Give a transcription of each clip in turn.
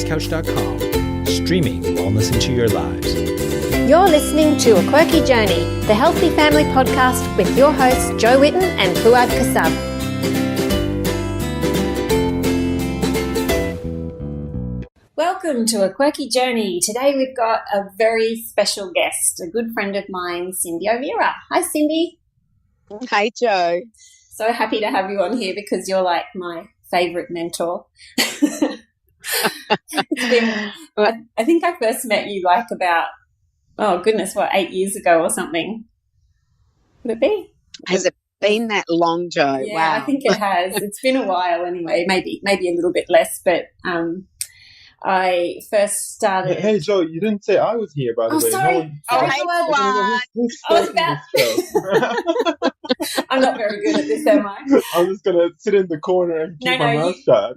wellnesscouch.com, streaming wellness into your lives. You're listening to A Quirky Journey, the healthy family podcast with your hosts Jo Whitten and Fuad Kassab. Welcome to A Quirky Journey. Today we've got a very special guest, a good friend of mine, Cyndi O'Meara. Hi, Cyndi. Hey, Jo. So happy to have you on here because you're like my favourite mentor. I think I first met you like about, 8 years ago or something. Would it be? Has it been that long, Jo? Yeah, wow. I think it has. It's been a while anyway, maybe a little bit less, but I first started... Hey, Jo, you didn't say I was here, by the way. Sorry. I'm not very good at this, am I? I'm just going to sit in the corner and keep my mouth shut.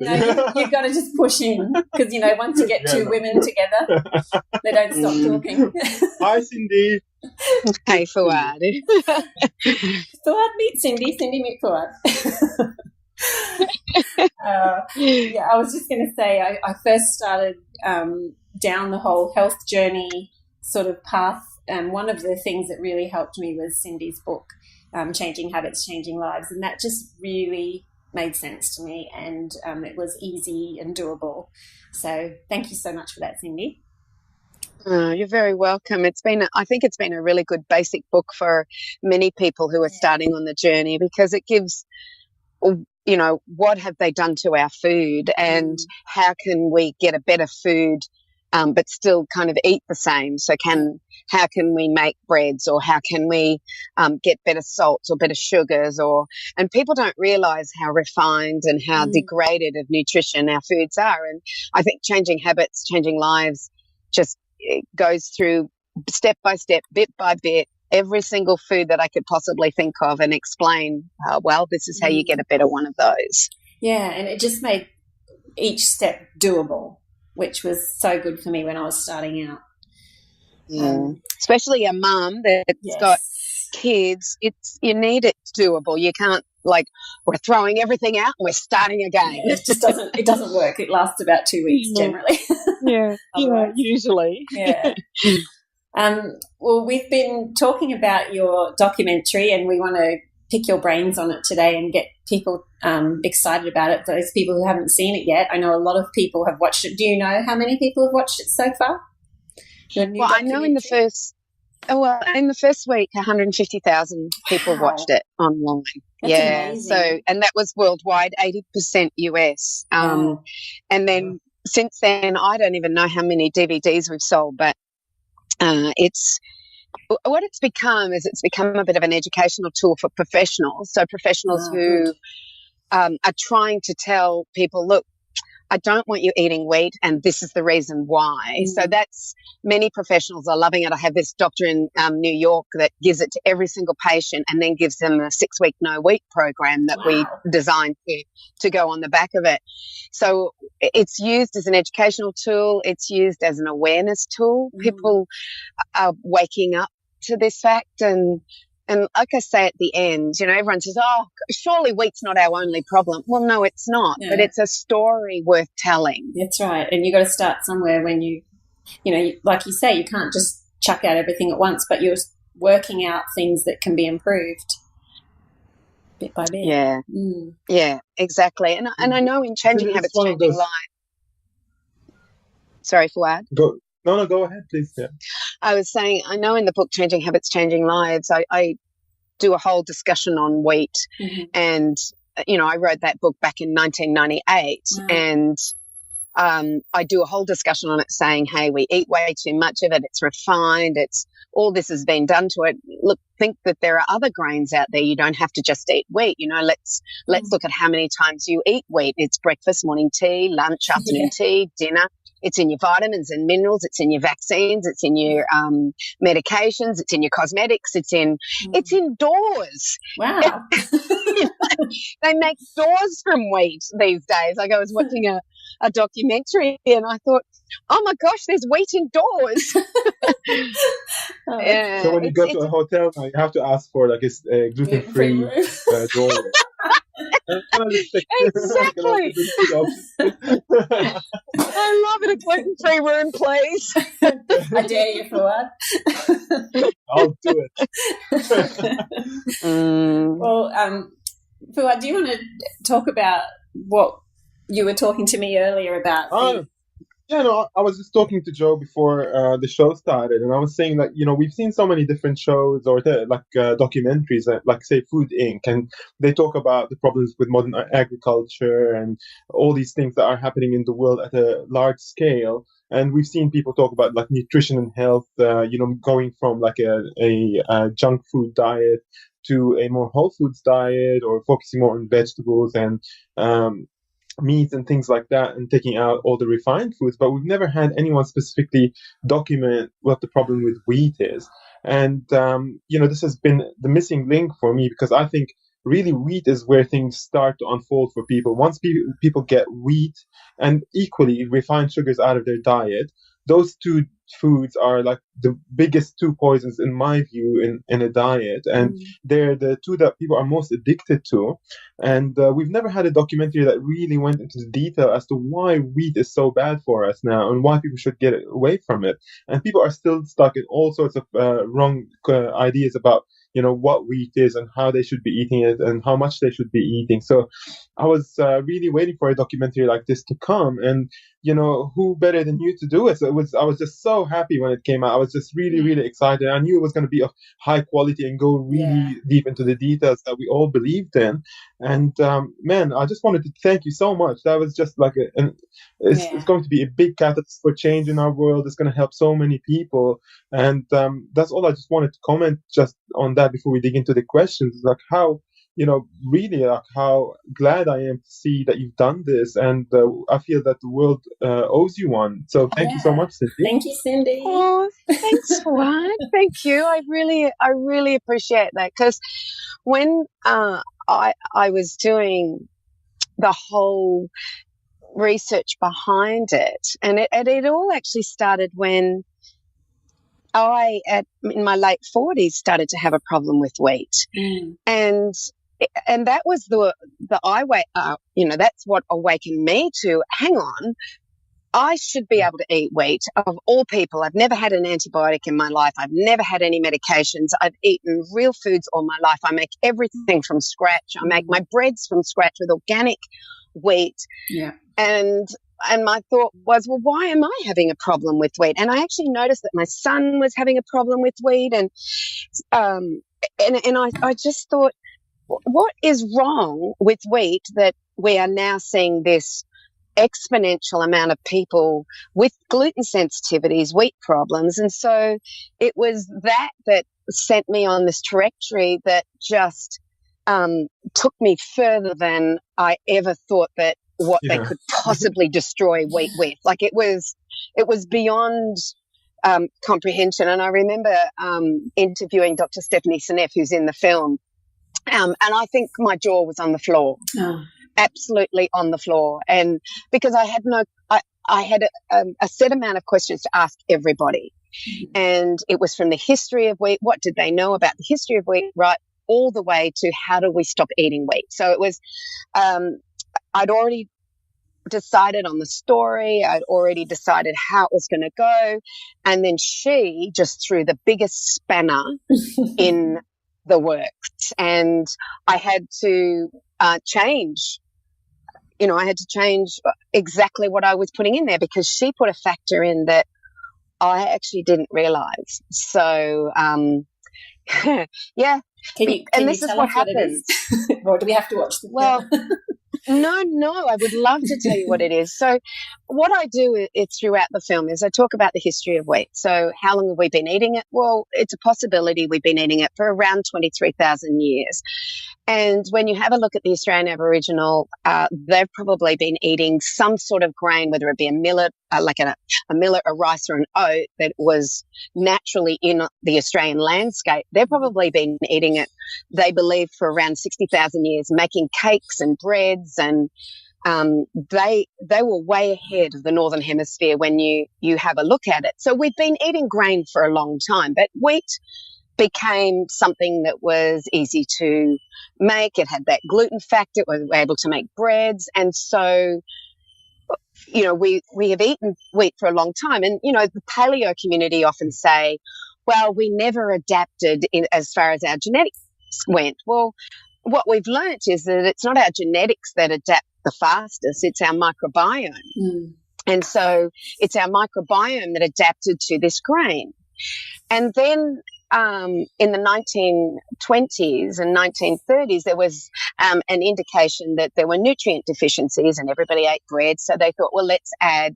You've got to just push in because, once you get two women together, they don't stop talking. Hi, Cyndi. Hey, Fuad. Fuad meet Cyndi. Cyndi meet Fuad. I was just going to say I first started down the whole health journey sort of path, and one of the things that really helped me was Cyndi's book, Changing Habits, Changing Lives, and that just really made sense to me, and it was easy and doable. So thank you so much for that, Cyndi. You're very welcome. I think it's been a really good basic book for many people who are starting on the journey, because it gives, what have they done to our food and how can we get a better food but still kind of eat the same? So how can we make breads, or how can we get better salts or better sugars? And people don't realise how refined and how degraded of nutrition our foods are. And I think Changing Habits, Changing Lives just goes through step by step, bit by bit, every single food that I could possibly think of and explain, this is how you get a better one of those. Yeah, and it just made each step doable, which was so good for me when I was starting out. Especially a mum that's got kids, you need it doable. You can't we're throwing everything out and we're starting again. Yeah, it doesn't work. It lasts about 2 weeks generally. Yeah, usually. Yeah. Well, we've been talking about your documentary and we want to pick your brains on it today and get people excited about it. Those people who haven't seen it yet, I know a lot of people have watched it. Do you know how many people have watched it so far? Well, I know in the first week, 150,000 people watched it online. That's amazing. So, and that was worldwide, 80% US. And then since then, I don't even know how many DVDs we've sold, but it's become a bit of an educational tool for professionals. So professionals who are trying to tell people, look, I don't want you eating wheat, and this is the reason why. So many professionals are loving it. I have this doctor in New York that gives it to every single patient and then gives them a 6-week no wheat program that we designed to go on the back of it. So it's used as an educational tool. It's used as an awareness tool. People are waking up to this fact, and like I say at the end, everyone says, surely wheat's not our only problem. Well, no, it's not, but it's a story worth telling. That's right. And you've got to start somewhere when like you say, you can't just chuck out everything at once, but you're working out things that can be improved bit by bit. Yeah. Yeah, exactly. And I know in Changing Habits, Changing Lives. Sorry, Fuad. No, go ahead, please. Yeah. I was saying, I know in the book Changing Habits, Changing Lives, I do a whole discussion on wheat. And, I wrote that book back in 1998 and I do a whole discussion on it saying, hey, we eat way too much of it. It's refined. All this has been done to it. Look, think that there are other grains out there. You don't have to just eat wheat. Let's look at how many times you eat wheat. It's breakfast, morning tea, lunch, afternoon tea, dinner. It's in your vitamins and minerals. It's in your vaccines. It's in your medications. It's in your cosmetics. It's indoors. Wow. They make doors from wheat these days. I was watching a documentary and I thought, oh my gosh, there's wheat indoors. So when you go to a hotel now, you have to ask for a gluten-free door. And kind of just like, Exactly. I love it. A gluten-free room, please. I dare you, Fuad. I'll do it. Well, Fuad, do you want to talk about what you were talking to me earlier about? Yeah, no, I was just talking to Joe before the show started, and I was saying that, we've seen so many different shows or documentaries, like say Food Inc., and they talk about the problems with modern agriculture and all these things that are happening in the world at a large scale. And we've seen people talk about like nutrition and health, going from like a junk food diet to a more whole foods diet, or focusing more on vegetables and meats and things like that, and taking out all the refined foods. But we've never had anyone specifically document what the problem with wheat is. And, this has been the missing link for me, because I think really wheat is where things start to unfold for people. Once people get wheat and equally refined sugars out of their diet, those two foods are like the biggest two poisons in my view in a diet, and they're the two that people are most addicted to. And we've never had a documentary that really went into the detail as to why wheat is so bad for us now and why people should get away from it. And people are still stuck in all sorts of wrong ideas about what wheat is and how they should be eating it and how much they should be eating. So I was really waiting for a documentary like this to come, and who better than you to do it? So I was just so happy when it came out. I was just really, really excited. I knew it was going to be of high quality and go really deep into the details that we all believed in. And man, I just wanted to thank you so much. That was just like it's going to be a big catalyst for change in our world. It's going to help so many people. And that's all I just wanted to comment just on that before we dig into the questions. Like how, really like how glad I am to see that you've done this. And I feel that the world owes you one. So thank you so much, Cyndi. Thank you, Cyndi. Oh, thanks, Juan. Thank you. I really appreciate that, because when I was doing the whole research behind it, and it all actually started when I, in my late 40s, started to have a problem with wheat. And that was the that's what awakened me to, hang on, I should be able to eat wheat. Of all people, I've never had an antibiotic in my life. I've never had any medications. I've eaten real foods all my life. I make everything from scratch. I make my breads from scratch with organic wheat. Yeah. And my thought was, well, why am I having a problem with wheat? And I actually noticed that my son was having a problem with wheat. And I just thought, what is wrong with wheat that we are now seeing this exponential amount of people with gluten sensitivities, wheat problems? And so it was that sent me on this trajectory that just took me further than I ever thought that they could possibly destroy wheat with. Like it was beyond comprehension. And I remember interviewing Dr. Stephanie Seneff, who's in the film, and I think my jaw was on the floor. Absolutely on the floor. And because I had a set amount of questions to ask everybody. And it was from the history of wheat, what did they know about the history of wheat, right, all the way to how do we stop eating wheat. So it was, I'd already decided on the story. I'd already decided how it was going to go. And then she just threw the biggest spanner in the works. And I had to change. I had to change exactly what I was putting in there, because she put a factor in that I actually didn't realize. So, yeah. Can this you is what happens. Or do we have to watch the film? No, I would love to tell you what it is. So what I do throughout the film is I talk about the history of wheat. So how long have we been eating it? Well, it's a possibility we've been eating it for around 23,000 years. And when you have a look at the Australian Aboriginal, they've probably been eating some sort of grain, whether it be a millet, like a millet, a rice, or an oat that was naturally in the Australian landscape. They've probably been eating it, they believe, for around 60,000 years, making cakes and breads, and they were way ahead of the Northern Hemisphere when you have a look at it. So we've been eating grain for a long time, but wheat became something that was easy to make. It had that gluten factor. We were able to make breads. And so, we have eaten wheat for a long time. And, the paleo community often say, well, we never adapted as far as our genetics went. Well, what we've learnt is that it's not our genetics that adapt the fastest, it's our microbiome. And so it's our microbiome that adapted to this grain. And then in the 1920s and 1930s, there was an indication that there were nutrient deficiencies and everybody ate bread. So they thought, well, let's add,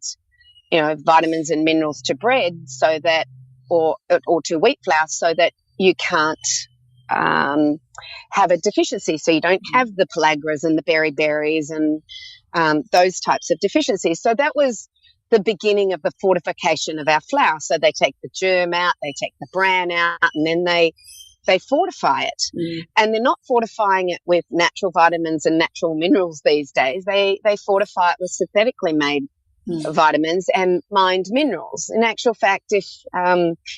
vitamins and minerals to bread so that, or to wheat flour so that you can't have a deficiency. So you don't have the pellaggras and the berries and those types of deficiencies. So that was the beginning of the fortification of our flour. So they take the germ out, they take the bran out, and then they fortify it. And they're not fortifying it with natural vitamins and natural minerals these days. They fortify it with synthetically made vitamins and mined minerals. In actual fact, if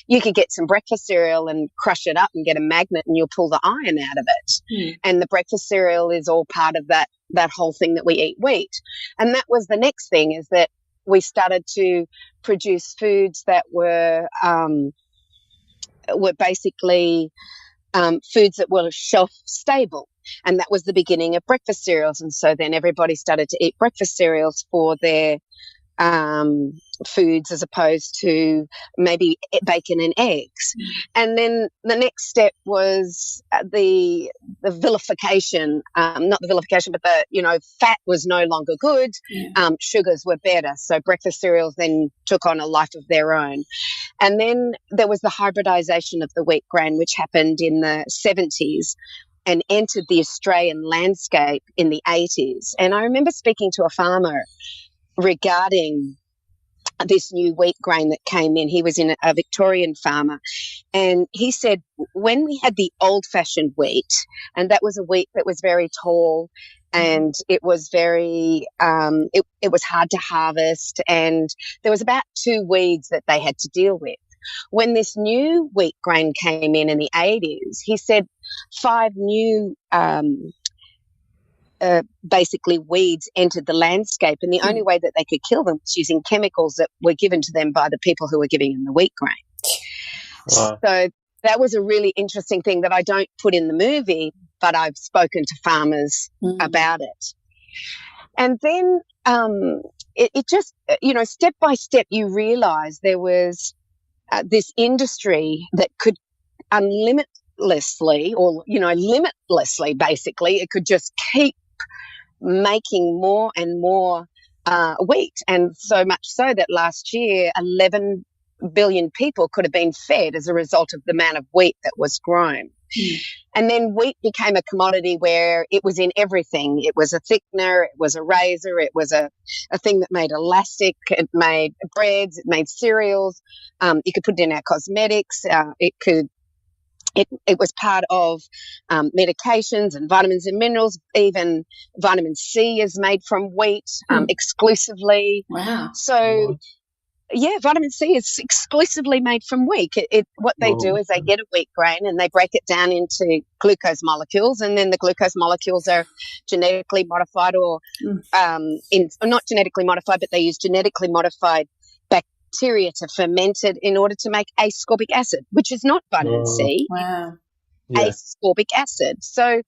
you could get some breakfast cereal and crush it up and get a magnet and you'll pull the iron out of it. And the breakfast cereal is all part of that whole thing that we eat wheat. And that was the next thing, is that we started to produce foods that were basically foods that were shelf stable. And that was the beginning of breakfast cereals. And so then everybody started to eat breakfast cereals for their foods as opposed to maybe bacon and eggs. And then the next step was the vilification, not the vilification, but fat was no longer good. Sugars were better. So breakfast cereals then took on a life of their own. And then there was the hybridization of the wheat grain, which happened in the 70s and entered the Australian landscape in the 80s. And I remember speaking to a farmer regarding this new wheat grain that came in. He was in a Victorian farmer, and he said when we had the old-fashioned wheat, and that was a wheat that was very tall and it was very it was hard to harvest, and there was about 2 weeds that they had to deal with. When this new wheat grain came in the 80s, he said 5 new basically weeds entered the landscape, and the only way that they could kill them was using chemicals that were given to them by the people who were giving them the wheat grain. Wow. So that was a really interesting thing that I don't put in the movie, but I've spoken to farmers about it. And then it just, step by step, you realize there was this industry that could limitlessly, basically, it could just keep making more and more wheat. And so much so that last year, 11 billion people could have been fed as a result of the amount of wheat that was grown. And then wheat became a commodity where it was in everything. It was a thickener, it was a razor, it was a thing that made elastic, it made breads, it made cereals. You could put it in our cosmetics. It was part of medications and vitamins and minerals. Even vitamin C is made from wheat exclusively. Wow. So, vitamin C is exclusively made from wheat. What they do is they get a wheat grain and they break it down into glucose molecules, and then the glucose molecules are genetically modified or not genetically modified, but they use genetically modified bacteria to ferment it in order to make ascorbic acid, which is not vitamin C. Wow. Ascorbic acid. So,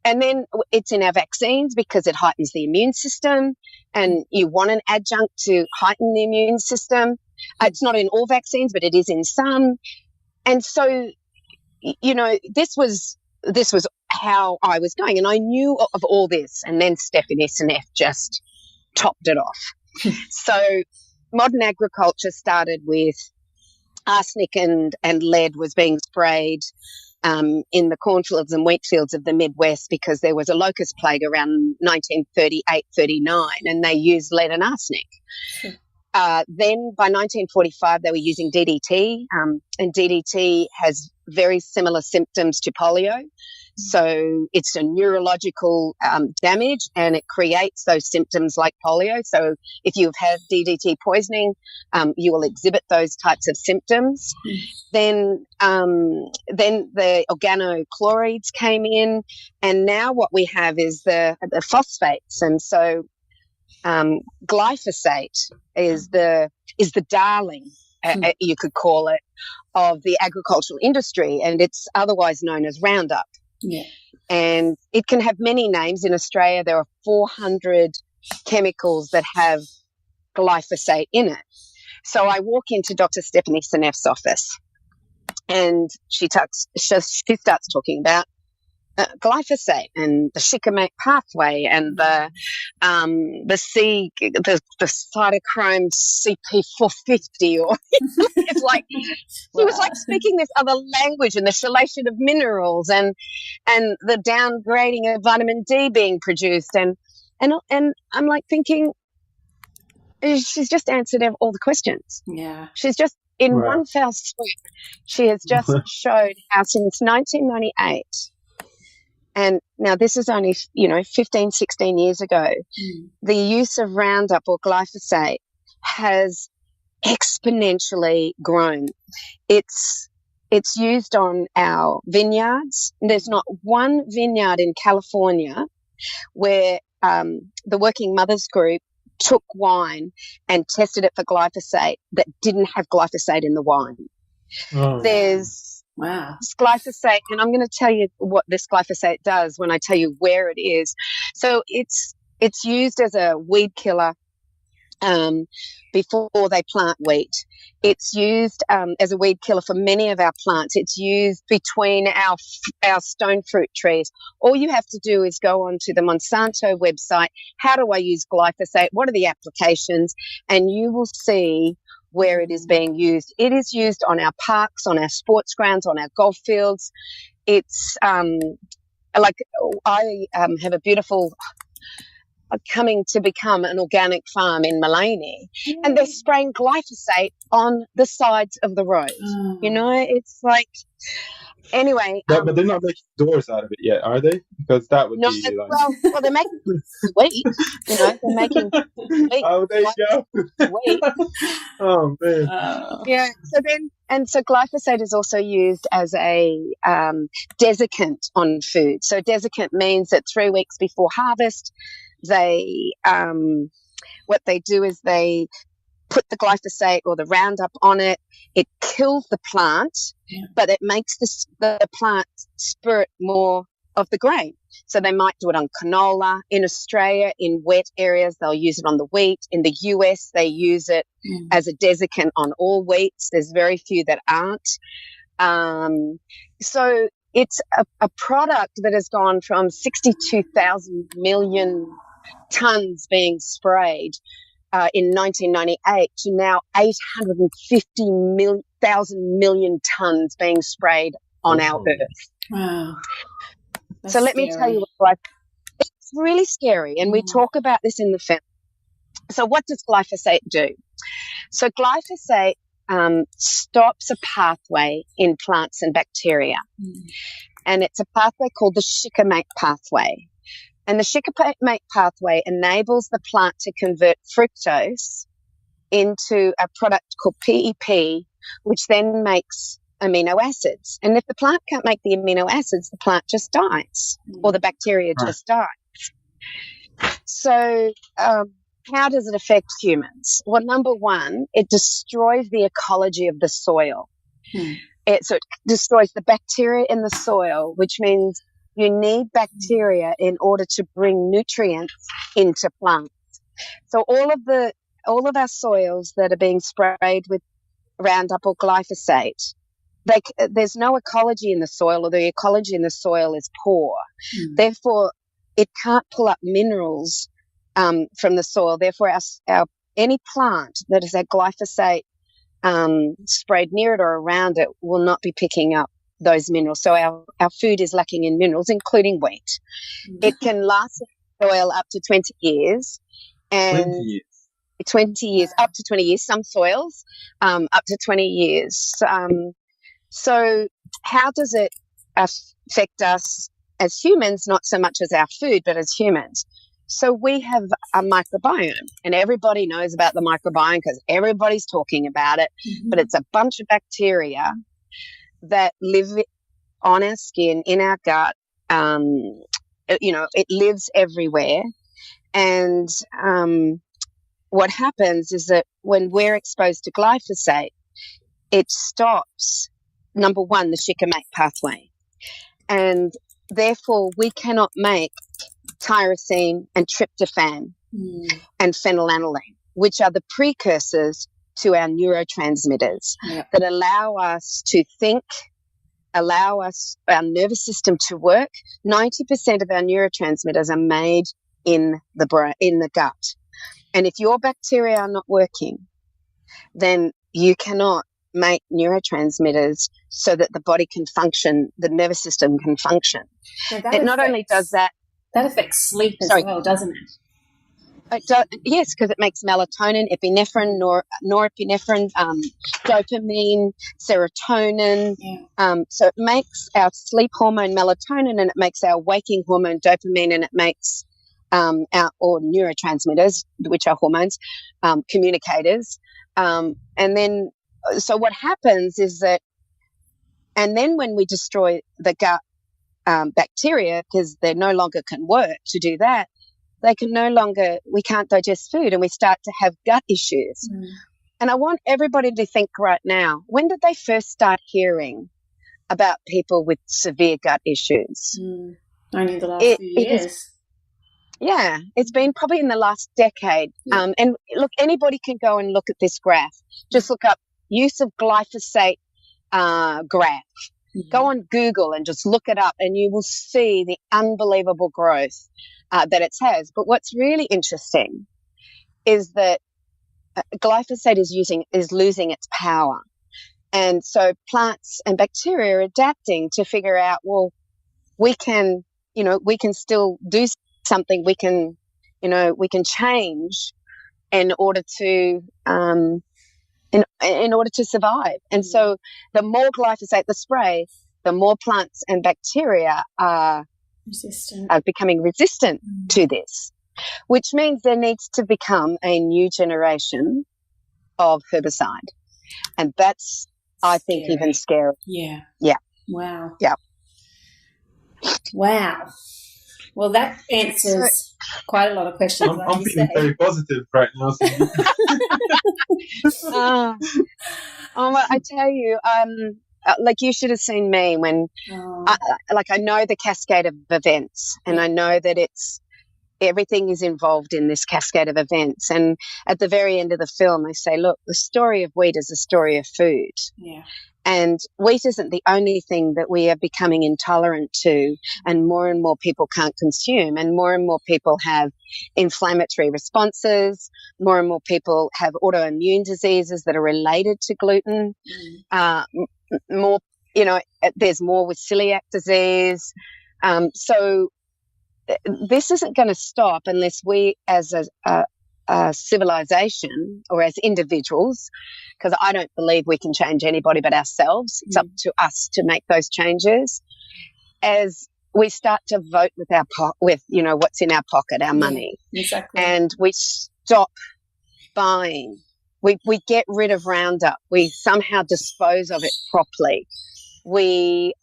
and then it's in our vaccines because it heightens the immune system, and you want an adjunct to heighten the immune system. It's not in all vaccines, but it is in some. And so, this was how I was going, and I knew of all this, and then Stephanie Seneff just topped it off. So modern agriculture started with arsenic and lead was being sprayed in the cornfields and wheat fields of the Midwest because there was a locust plague around 1938-39, and they used lead and arsenic. Then by 1945 they were using DDT, and DDT has very similar symptoms to polio. So it's a neurological damage, and it creates those symptoms like polio. So if you've had DDT poisoning, you will exhibit those types of symptoms. Then the organochlorides came in, and now what we have is the phosphates. And so glyphosate is the darling, you could call it, of the agricultural industry, and it's otherwise known as Roundup. Yeah. And it can have many names. In Australia, there are 400 chemicals that have glyphosate in it. So I walk into Dr. Stephanie Seneff's office, and she starts talking about glyphosate and the shikimate pathway and the cytochrome CP450, or it's like she was like speaking this other language, and the chelation of minerals and the downgrading of vitamin D being produced, and I'm like thinking, she's just answered all the questions. Yeah, she's just in one fell swoop. She has just showed how since 1998. And now this is only, 15, 16 years ago, the use of Roundup or glyphosate has exponentially grown. It's used on our vineyards. There's not one vineyard in California where the Working Mothers Group took wine and tested it for glyphosate that didn't have glyphosate in the wine. Oh. There's glyphosate, and I'm going to tell you what this glyphosate does when I tell you where it is. So it's used as a weed killer before they plant wheat. It's used as a weed killer for many of our plants. It's used between our stone fruit trees. All you have to do is go onto the Monsanto website. How do I use glyphosate? What are the applications? And you will see where it is being used. It is used on our parks, on our sports grounds, on our golf fields. It's like I have a beautiful coming to become an organic farm in Mullaney, and they're spraying glyphosate on the sides of the road. It's like, anyway. But they're not making doors out of it yet, are they? Because that would be like... Well, they're making wheat. They're making wheat. Oh, there you go. Wheat. Oh, man. Yeah. So glyphosate is also used as a desiccant on food. So desiccant means that 3 weeks before harvest, they what they do is they put the glyphosate or the Roundup on it. It kills the plant, but it makes the plant spurt more of the grain. So they might do it on canola. In Australia, in wet areas, they'll use it on the wheat. In the US, they use it as a desiccant on all wheats. There's very few that aren't. So it's a product that has gone from 62,000 million tons being sprayed in 1998 to now 850,000 million tons being sprayed on our earth. Wow. So let me tell you what it's really scary, and we talk about this in the film. So what does glyphosate do? So glyphosate stops a pathway in plants and bacteria, and it's a pathway called the shikimate pathway. And the shikimate pathway enables the plant to convert fructose into a product called PEP, which then makes amino acids. And if the plant can't make the amino acids, the plant just dies, or the bacteria just dies. So how does it affect humans? Well, number one, it destroys the ecology of the soil. So it destroys the bacteria in the soil, which means you need bacteria in order to bring nutrients into plants. So all of our soils that are being sprayed with Roundup or glyphosate, there's no ecology in the soil, or the ecology in the soil is poor. Therefore, it can't pull up minerals from the soil. Therefore, any plant that has had glyphosate sprayed near it or around it will not be picking up those minerals. So our food is lacking in minerals, including wheat. It can last in the soil up to 20 years. And 20 years, up to 20 years, some soils, up to 20 years. So how does it affect us as humans, not so much as our food, but as humans. So we have a microbiome, and everybody knows about the microbiome because everybody's talking about it, but it's a bunch of bacteria that live on our skin, in our gut. It lives everywhere. And what happens is that when we're exposed to glyphosate, it stops, number one, the shikimate pathway. And therefore, we cannot make tyrosine and tryptophan and phenylalanine, which are the precursors to our neurotransmitters that allow us to think, allow us, our nervous system to work. 90% of our neurotransmitters are made in the brain, in the gut. And if your bacteria are not working, then you cannot make neurotransmitters so that the body can function, the nervous system can function. It not only does that. That affects sleep as well, doesn't it? Yes, because it makes melatonin, epinephrine, norepinephrine, dopamine, serotonin. So it makes our sleep hormone melatonin, and it makes our waking hormone dopamine, and it makes our neurotransmitters, which are hormones, communicators. And then, so what happens is that, and then when we destroy the gut bacteria, because they no longer can work to do that, we can't digest food, and we start to have gut issues. And I want everybody to think right now, when did they first start hearing about people with severe gut issues? Only the last few years. It's been probably in the last decade. And look, anybody can go and look at this graph. Just look up use of glyphosate graph. Go on Google and just look it up, and you will see the unbelievable growth that it has. But what's really interesting is that glyphosate is losing its power. And so plants and bacteria are adapting to figure out, well, we can still do something. We can change in order to in order to survive. And so the more glyphosate, the spray, the more plants and bacteria are becoming resistant to this, which means there needs to become a new generation of herbicide. And that's, I think, even scary. Yeah. Wow. Yeah. Wow. Well, that answers quite a lot of questions. I'm feeling very positive right now. I tell you, like you should have seen me when, I know the cascade of events, and I know that everything is involved in this cascade of events. And at the very end of the film, I say, look, the story of wheat is a story of food. Yeah. And wheat isn't the only thing that we are becoming intolerant to, and more people can't consume, and more people have inflammatory responses, more and more people have autoimmune diseases that are related to gluten, there's more with celiac disease. So this isn't going to stop unless we as a civilization, or as individuals, because I don't believe we can change anybody but ourselves. It's up to us to make those changes. As we start to vote with what's in our pocket, our money, exactly, and we stop buying. We get rid of Roundup. We somehow dispose of it properly. We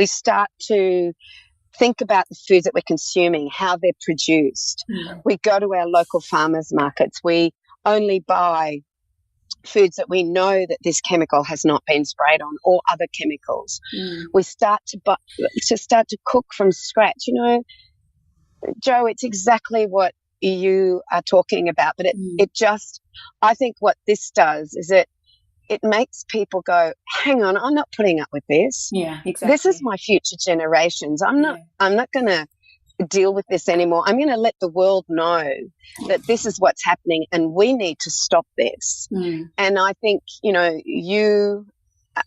start to think about the foods that we're consuming, how they're produced. We go to our local farmers markets. We only buy foods that we know that this chemical has not been sprayed on, or other chemicals. We start to cook from scratch. You know, Joe, it's exactly what you are talking about, but I think what this does is it makes people go, hang on, I'm not putting up with this. Yeah, exactly. This is my future generations. I'm not going to deal with this anymore. I'm going to let the world know that this is what's happening, and we need to stop this. And I think, you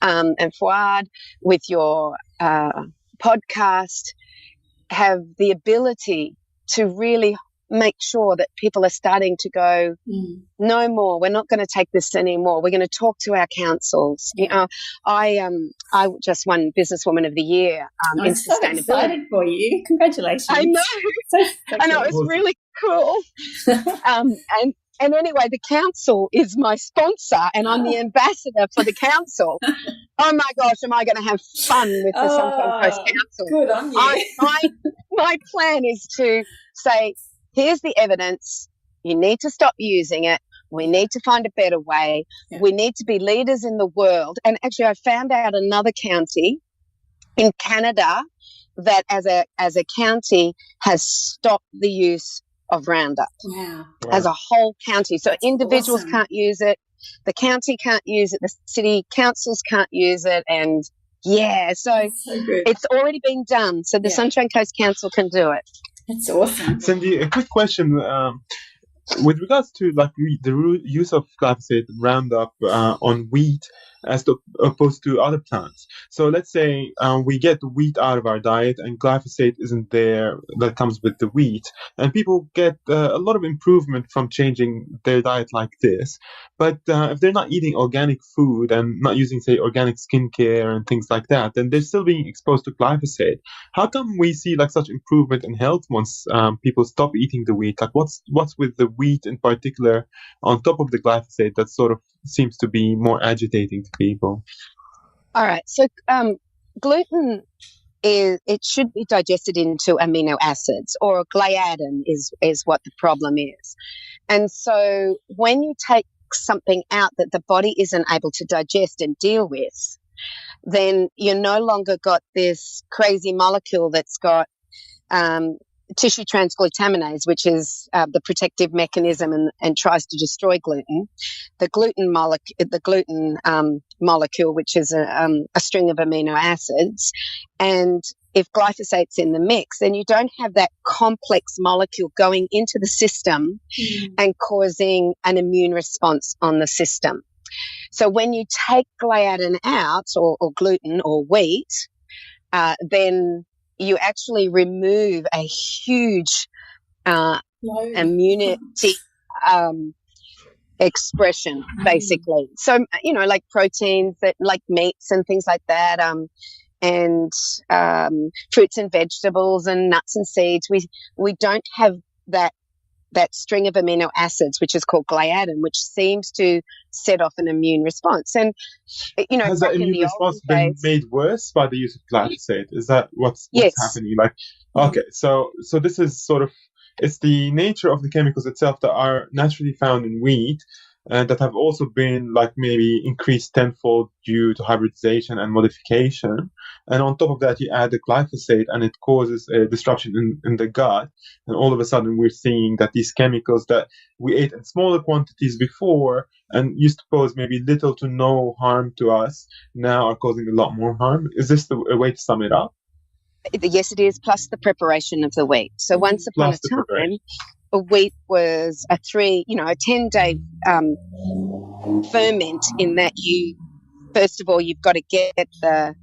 and Fouad, with your podcast, have the ability to really make sure that people are starting to go, no more, we're not going to take this anymore. We're going to talk to our councils. You know, I just won Businesswoman of the Year in so sustainability. Excited for you. Congratulations. I know. So I know, it was really cool. And anyway, the council is my sponsor and I'm the ambassador for the council. Oh my gosh, am I going to have fun with the Sunshine Coast Council? Good on you. My plan is to say, here's the evidence. You need to stop using it. We need to find a better way. Yeah. We need to be leaders in the world. And actually, I found out another county in Canada that as a county has stopped the use of Roundup. Wow. As a whole county. So That's individuals awesome. can't use it. The county can't use it. The city councils can't use it. And yeah, so it's already been done. So the Sunshine Coast Council can do it. That's awesome. Cyndi, a quick question. With regards to like the use of glyphosate Roundup on wheat as opposed to other plants. So let's say we get wheat out of our diet and glyphosate isn't there that comes with the wheat, and people get a lot of improvement from changing their diet like this. But if they're not eating organic food and not using, say, organic skincare and things like that, then they're still being exposed to glyphosate. How come we see like such improvement in health once people stop eating the wheat? Like what's with the wheat in particular on top of the glyphosate that sort of seems to be more agitating to people? All right. So gluten it should be digested into amino acids, or gliadin is what the problem is. And so when you take something out that the body isn't able to digest and deal with, then you no longer got this crazy molecule that's got tissue transglutaminase, which is the protective mechanism and tries to destroy gluten. The gluten molecule, which is a string of amino acids. And if glyphosate's in the mix, then you don't have that complex molecule going into the system and causing an immune response on the system. So when you take gliadin out, or gluten or wheat, then you actually remove a huge immunity expression, basically. So, you know, like proteins that, like meats and things like that, and fruits and vegetables and nuts and seeds. We don't have that string of amino acids, which is called gliadin, which seems to set off an immune response. And, you know, has that immune response been made worse by the use of glyphosate? Is that what's happening? Like, okay, so this is sort of, it's the nature of the chemicals itself that are naturally found in wheat and that have also been like maybe increased tenfold due to hybridization and modification. And on top of that, you add the glyphosate and it causes a disruption in the gut. And all of a sudden, we're seeing that these chemicals that we ate in smaller quantities before and used to pose maybe little to no harm to us now are causing a lot more harm. Is this a way to sum it up? Yes, it is, plus the preparation of the wheat. So once upon a time, wheat was a 10-day ferment, in that first of all, you've got to get the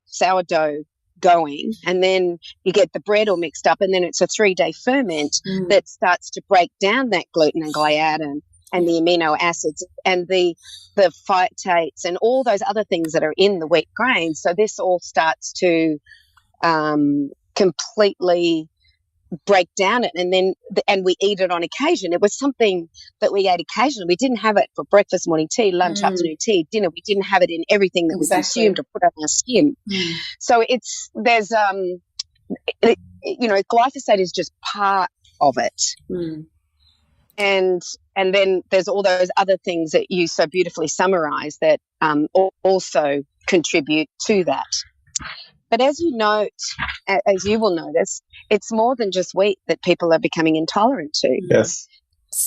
sourdough going, and then you get the bread all mixed up, and then it's a 3-day ferment that starts to break down that gluten and gliadin and the amino acids and the phytates and all those other things that are in the wheat grain. So this all starts to completely break down it, and we eat it on occasion. It was something that we ate occasionally. We didn't have it for breakfast, morning tea, lunch, afternoon tea, dinner. We didn't have it in everything that we consumed or put on our skin. So there's glyphosate is just part of it. And then there's all those other things that you so beautifully summarize that also contribute to that. But as you will notice, it's more than just wheat that people are becoming intolerant to. Yes.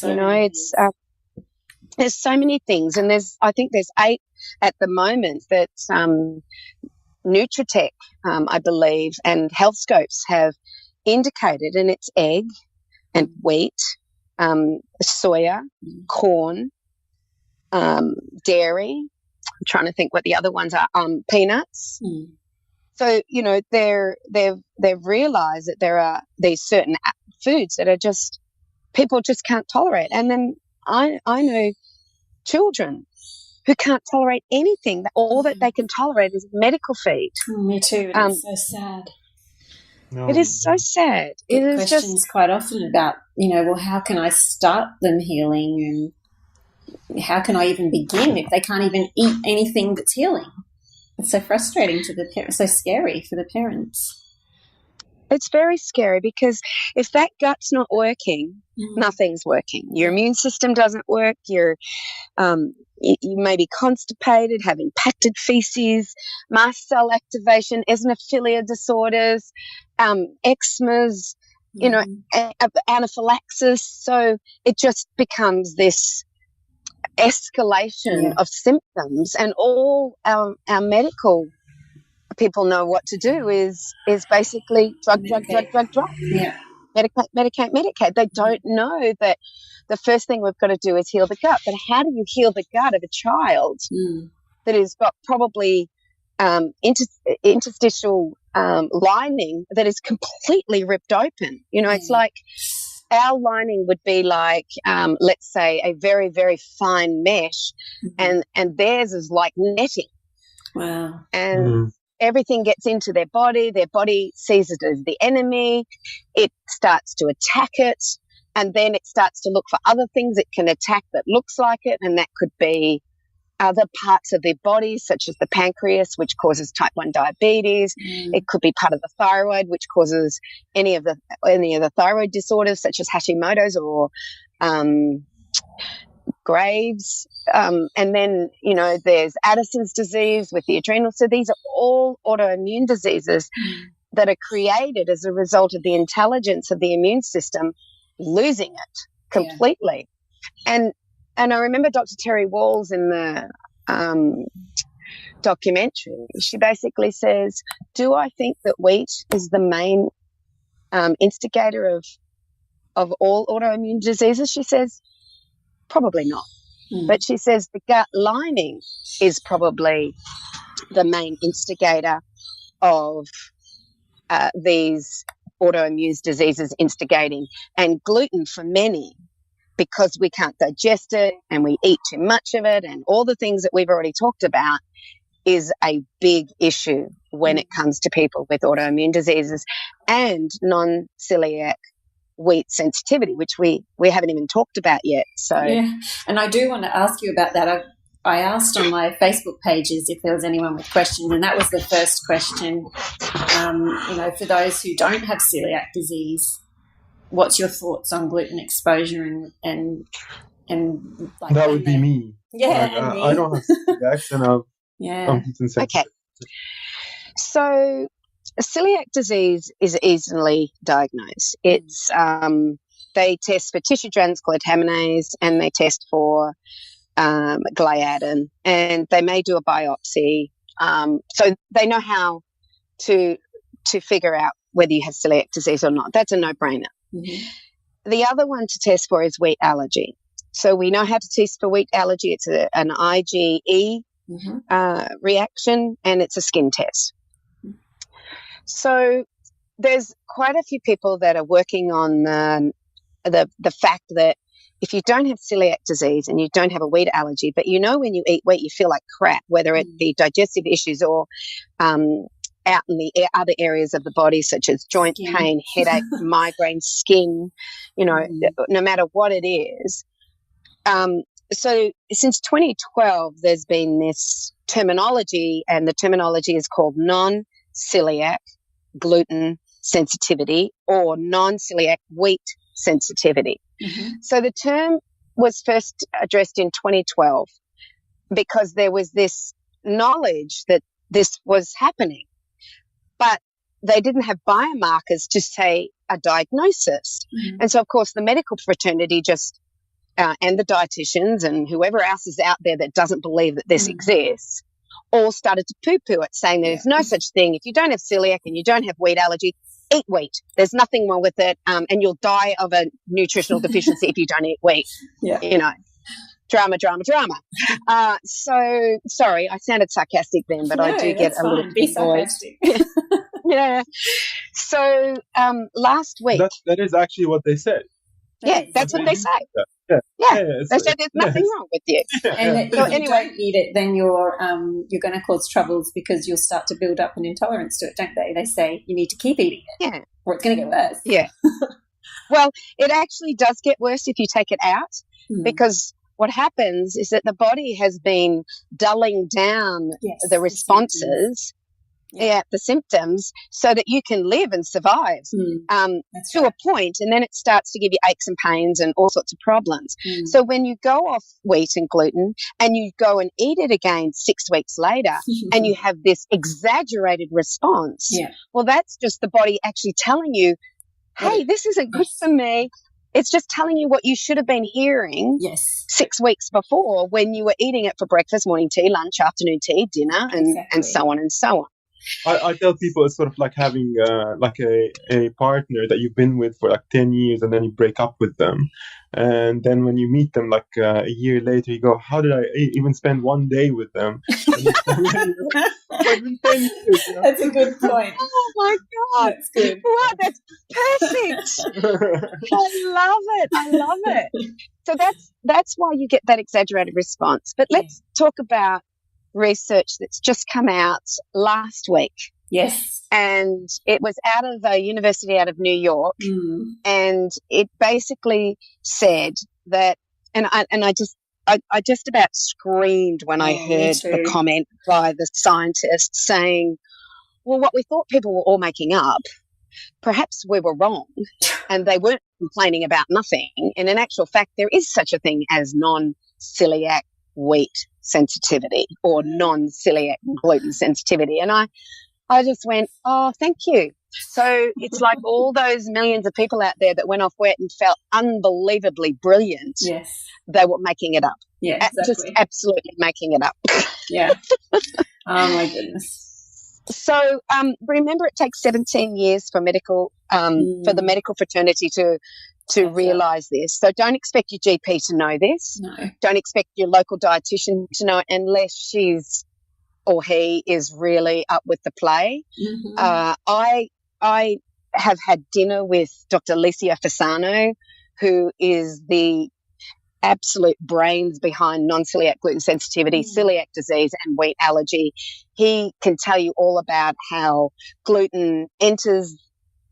It's there's so many things, and I think there's 8 at the moment that Nutritech, I believe, and Healthscopes have indicated, and it's egg and wheat, soya, corn, dairy. I'm trying to think what the other ones are. Peanuts. So, you know, they've realised that there are these certain foods that are just, people just can't tolerate. And then I know children who can't tolerate anything. All that they can tolerate is medical feed. Me too. It's so sad. No. It is so sad. It is questions quite often about, well, how can I start them healing, and how can I even begin if they can't even eat anything that's healing? It's so frustrating to the parents, so scary for the parents. It's very scary because if that gut's not working, nothing's working. Your immune system doesn't work. You may be constipated, have impacted feces, mast cell activation, eosinophilia disorders, eczmas, anaphylaxis. So it just becomes this escalation of symptoms, and all our medical people know what to do is basically drug. Yeah. Medicate. They don't know that the first thing we've got to do is heal the gut. But how do you heal the gut of a child that has got probably interstitial lining that is completely ripped open? It's like our lining would be like, let's say, a very, very fine mesh, and theirs is like netting. Wow. And everything gets into their body sees it as the enemy, it starts to attack it, and then it starts to look for other things it can attack that looks like it, and that could be other parts of their body, such as the pancreas, which causes type 1 diabetes. It could be part of the thyroid, which causes any of the thyroid disorders, such as Hashimoto's or Graves. And then, there's Addison's disease with the adrenal. So these are all autoimmune diseases that are created as a result of the intelligence of the immune system losing it completely. And I remember Dr. Terry Walls in the documentary, she basically says, do I think that wheat is the main instigator of all autoimmune diseases? She says, probably not. But she says the gut lining is probably the main instigator of these autoimmune diseases instigating. And gluten for many, because we can't digest it and we eat too much of it and all the things that we've already talked about, is a big issue when it comes to people with autoimmune diseases and non-celiac wheat sensitivity, which we haven't even talked about yet. So and I do want to ask you about that. I asked on my Facebook pages if there was anyone with questions, and that was the first question. For those who don't have celiac disease, what's your thoughts on gluten exposure and like that would be me. Yeah, I don't have celiac, and I'm gluten sensitive. Okay. So celiac disease is easily diagnosed. It's they test for tissue transglutaminase and they test for gliadin, and they may do a biopsy. So they know how to figure out whether you have celiac disease or not. That's a no-brainer. The other one to test for is wheat allergy. So we know how to test for wheat allergy. It's an IgE reaction, and it's a skin test. So there's quite a few people that are working on the fact that if you don't have celiac disease and you don't have a wheat allergy, but when you eat wheat you feel like crap, whether it be digestive issues or out in the other areas of the body, such as joint pain, headache, migraine, skin, no matter what it is. So since 2012, there's been this terminology, and the terminology is called non-celiac gluten sensitivity or non-celiac wheat sensitivity. So the term was first addressed in 2012 because there was this knowledge that this was happening, but they didn't have biomarkers to say a diagnosis. And so, of course, the medical fraternity just and the dietitians and whoever else is out there that doesn't believe that this exists all started to poo-poo it, saying there's no such thing. If you don't have celiac and you don't have wheat allergy, eat wheat. There's nothing wrong with it, and you'll die of a nutritional deficiency if you don't eat wheat. Drama. So, sorry, I sounded sarcastic then, but I do get a little bit sarcastic. Yeah. So last week. That is actually what they said. Yeah, that's what they say. Yeah. Yeah. They said there's nothing wrong with you. And that if you don't eat it, then you're going to cause troubles because you'll start to build up an intolerance to it, don't they? They say you need to keep eating it, yeah, or it's going to get worse. Yeah. Well, it actually does get worse if you take it out, because what happens is that the body has been dulling down the responses. The symptoms, so that you can live and survive to a point, and then it starts to give you aches and pains and all sorts of problems. So when you go off wheat and gluten and you go and eat it again 6 weeks later and you have this exaggerated response, well, that's just the body actually telling you, hey, this isn't good for me. It's just telling you what you should have been hearing 6 weeks before when you were eating it for breakfast, morning tea, lunch, afternoon tea, dinner, and so on and so on. I tell people it's sort of like having like a partner that you've been with for like 10 years and then you break up with them. And then when you meet them like a year later, you go, how did I even spend one day with them? That's a good point. Oh, my God. That's good. Wow, that's perfect. I love it. So that's why you get that exaggerated response. But let's talk about research that's just come out last week. Yes. And it was out of a university out of New York. And it basically said that, and I just about screamed when I heard the comment by the scientists saying, well, what we thought people were all making up, perhaps we were wrong and they weren't complaining about nothing. And in actual fact, there is such a thing as non-celiac wheat sensitivity or non-celiac gluten sensitivity. And I just went, oh, thank you. So it's like all those millions of people out there that went off wheat and felt unbelievably brilliant. Yes. They were making it up. Yeah, exactly. Just absolutely making it up. Yeah. Oh, my goodness. So remember, it takes 17 years for for the medical fraternity to realise this. So don't expect your GP to know this. No. Don't expect your local dietitian to know it unless she's or he is really up with the play. I have had dinner with Dr. Alicia Fasano, who is the absolute brains behind non-celiac gluten sensitivity, celiac disease and wheat allergy. He can tell you all about how gluten enters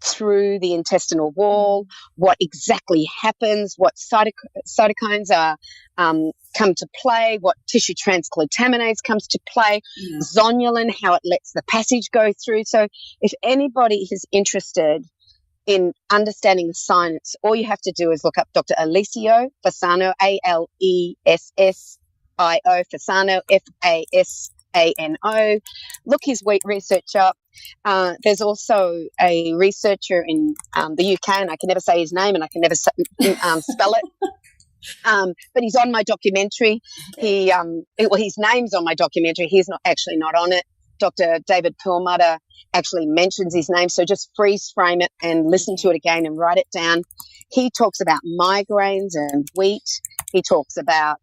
through the intestinal wall, what exactly happens, what cytokines are come to play, what tissue transglutaminase comes to play, zonulin, how it lets the passage go through. So if anybody is interested in understanding the science, all you have to do is look up Dr. Alicia Fasano, Alessio Fasano, Fasano. Look his wheat research up. There's also a researcher in the UK, and I can never say his name and I can never spell it. But he's on my documentary. His name's on my documentary. He's not on it. Dr. David Perlmutter actually mentions his name. So just freeze frame it and listen to it again and write it down. He talks about migraines and wheat. He talks about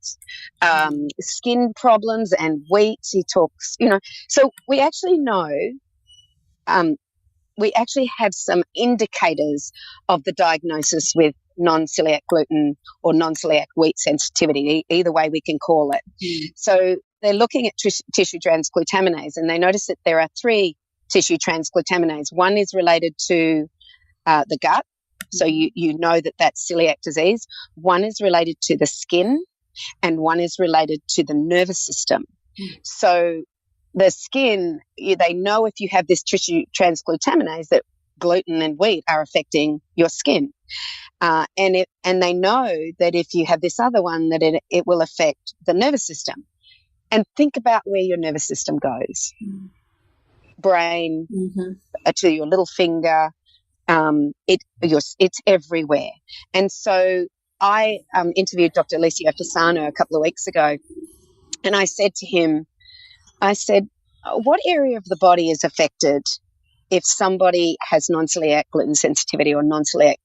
skin problems and wheat. He talks, so we actually know, we actually have some indicators of the diagnosis with non-celiac gluten or non-celiac wheat sensitivity, either way we can call it. So they're looking at tissue transglutaminase, and they notice that there are 3 tissue transglutaminase. One is related to the gut, so you know that that's celiac disease. One is related to the skin, and one is related to the nervous system. So the skin, they know if you have this tissue transglutaminase that gluten and wheat are affecting your skin. And they know that if you have this other one, that it will affect the nervous system. And think about where your nervous system goes. Brain, to your little finger, it's everywhere. And so I interviewed Dr. Alicia Fasano a couple of weeks ago, and I said to him, what area of the body is affected if somebody has non-celiac gluten sensitivity or non-celiac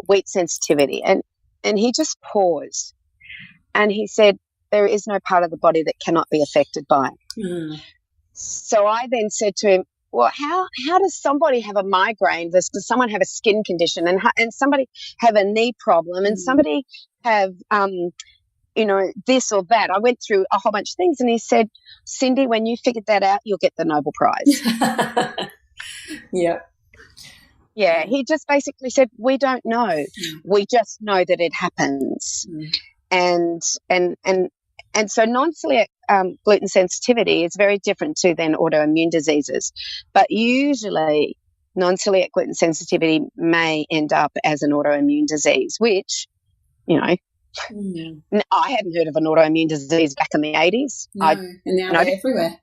wheat sensitivity? And he just paused, and he said, there is no part of the body that cannot be affected by it. So I then said to him, well, how does somebody have a migraine versus someone have a skin condition and somebody have a knee problem and somebody have, this or that? I went through a whole bunch of things, and he said, Cyndi, when you figured that out, you'll get the Nobel Prize. Yeah. Yeah, he just basically said, we don't know. We just know that it happens. And so non-celiac gluten sensitivity is very different to then autoimmune diseases. But usually non-celiac gluten sensitivity may end up as an autoimmune disease, which, I hadn't heard of an autoimmune disease back in the 80s. No, and now they're everywhere.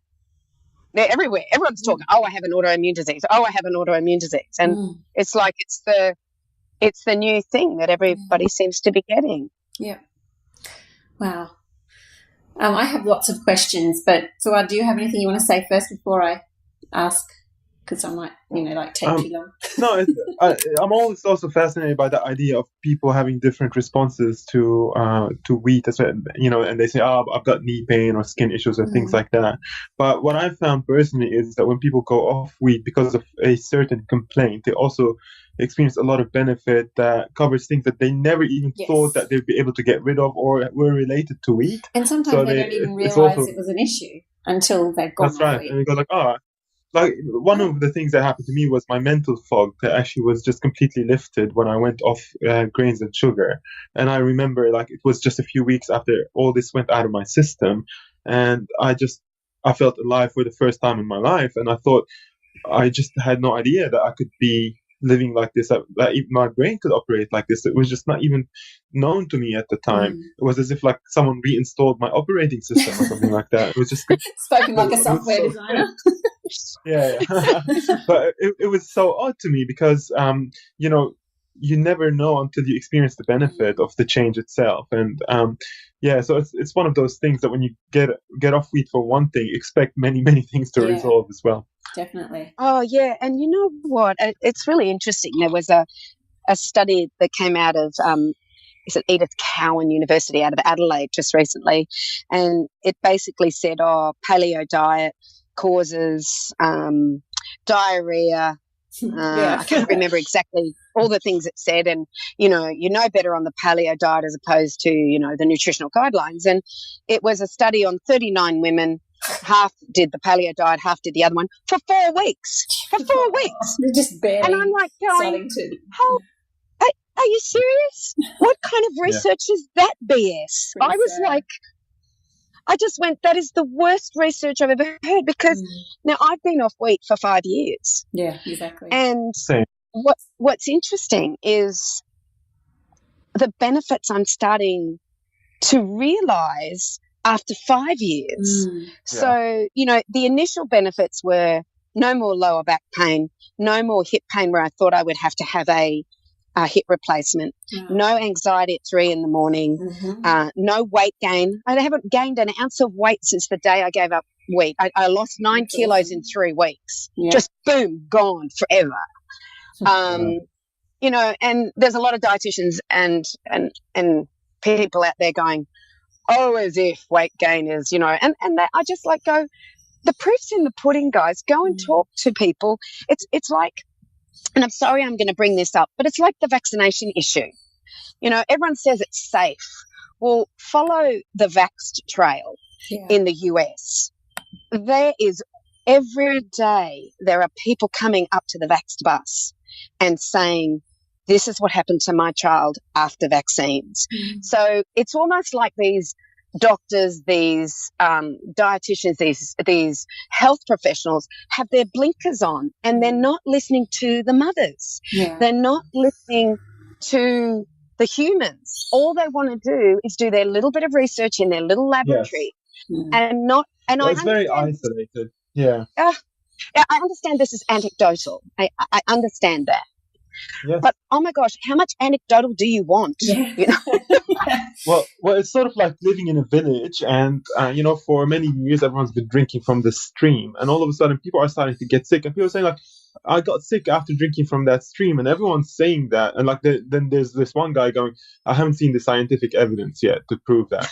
They're everywhere. Everyone's talking, I have an autoimmune disease. I have an autoimmune disease. And it's like it's the new thing that everybody seems to be getting. Yeah. Wow. I have lots of questions, but Fuad, do you have anything you want to say first before I ask? Because I might, take too long. No, I'm always also fascinated by the idea of people having different responses to wheat, and they say, I've got knee pain or skin issues or things like that. But what I've found personally is that when people go off wheat because of a certain complaint, they also experience a lot of benefit that covers things that they never even thought that they'd be able to get rid of or were related to wheat. And sometimes they don't even realise it was an issue until they've gone off right. wheat. And you go like one of the things that happened to me was my mental fog that actually was just completely lifted when I went off grains and sugar. And I remember it was just a few weeks after all this went out of my system, and I felt alive for the first time in my life. And I thought I just had no idea that I could be living like this, that even my brain could operate like this. It was just not even known to me at the time. It was as if someone reinstalled my operating system or something like that. It was just spoken like a software designer. Yeah. But it was so odd to me because you never know until you experience the benefit of the change itself. And so it's one of those things that when you get off wheat for one thing, expect many things to resolve as well. Definitely. Oh, yeah. And you know what? It's really interesting. There was a study that came out of Edith Cowan University out of Adelaide just recently, and it basically said, paleo diet causes diarrhea. I can't remember exactly all the things it said, and you know better on the paleo diet as opposed to the nutritional guidelines. And it was a study on 39 women. Half did the paleo diet, half did the other one for 4 weeks. They're just barely. And I'm like going, are you serious? What kind of research is that BS? I was like, I just went, that is the worst research I've ever heard, because now I've been off wheat for 5 years. Yeah, exactly. And what's interesting is the benefits I'm starting to realise after 5 years. So, the initial benefits were no more lower back pain, no more hip pain where I thought I would have to have a hip replacement, no anxiety at 3 a.m, no weight gain. I haven't gained an ounce of weight since the day I gave up wheat. I lost 9 kilos in 3 weeks. Just boom, gone forever. And there's a lot of dietitians and people out there going, as if weight gain is, and that, I just go, the proof's in the pudding, guys. Go and talk to people. It's like, and I'm sorry I'm going to bring this up, but it's like the vaccination issue. Everyone says it's safe. Well, follow the vaxxed trail in the US. There is every day there are people coming up to the vaxxed bus and saying, this is what happened to my child after vaccines. So it's almost like these doctors, these dietitians, these health professionals have their blinkers on, and they're not listening to the mothers. They're not listening to the humans. All they want to do is do their little bit of research in their little laboratory and not. And it's very isolated. Yeah. I understand this is anecdotal. I understand that. Yes. But oh my gosh, how much anecdotal do you want? Well, it's sort of like living in a village, and for many years everyone's been drinking from the stream, and all of a sudden people are starting to get sick, and people are saying I got sick after drinking from that stream, and everyone's saying that, and then there's this one guy going, I haven't seen the scientific evidence yet to prove that.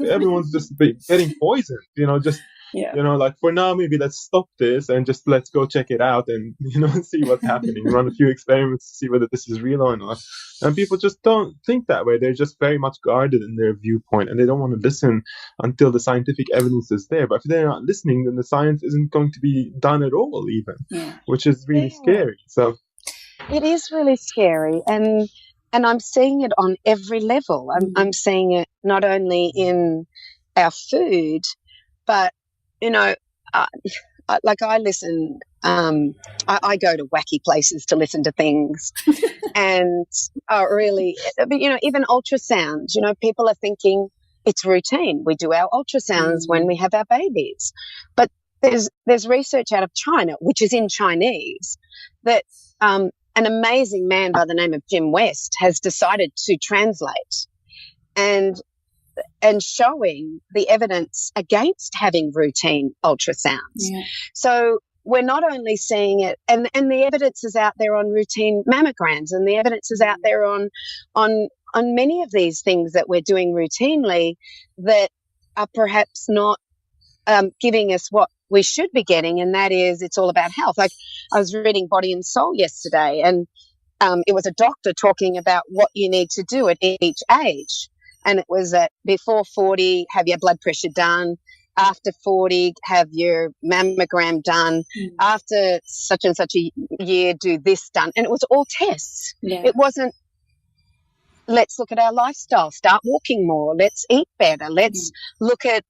Everyone's just getting poisoned, just Yeah. You know, like for now, maybe let's stop this and just let's go check it out and, you know, see what's happening, run a few experiments to see whether this is real or not. And people just don't think that way. They're just very much guarded in their viewpoint, and they don't want to listen until the scientific evidence is there. But if they're not listening, then the science isn't going to be done at all, even, which is really scary. So it is really scary. And I'm seeing it on every level. I'm seeing it not only in our food, but, you know, I listen, I go to wacky places to listen to things and really, you know, even ultrasounds, you know, people are thinking it's routine. We do our ultrasounds when we have our babies. But there's research out of China, which is in Chinese, that an amazing man by the name of Jim West has decided to translate and showing the evidence against having routine ultrasounds. Yeah. So we're not only seeing it, and the evidence is out there on routine mammograms, and the evidence is out there on many of these things that we're doing routinely that are perhaps not giving us what we should be getting, and that is it's all about health. Like I was reading Body and Soul yesterday, and it was a doctor talking about what you need to do at each age. And it was that before 40, have your blood pressure done. After 40, have your mammogram done. After such and such a year, do this done. And it was all tests. Yeah. It wasn't, let's look at our lifestyle, start walking more, let's eat better, let's look at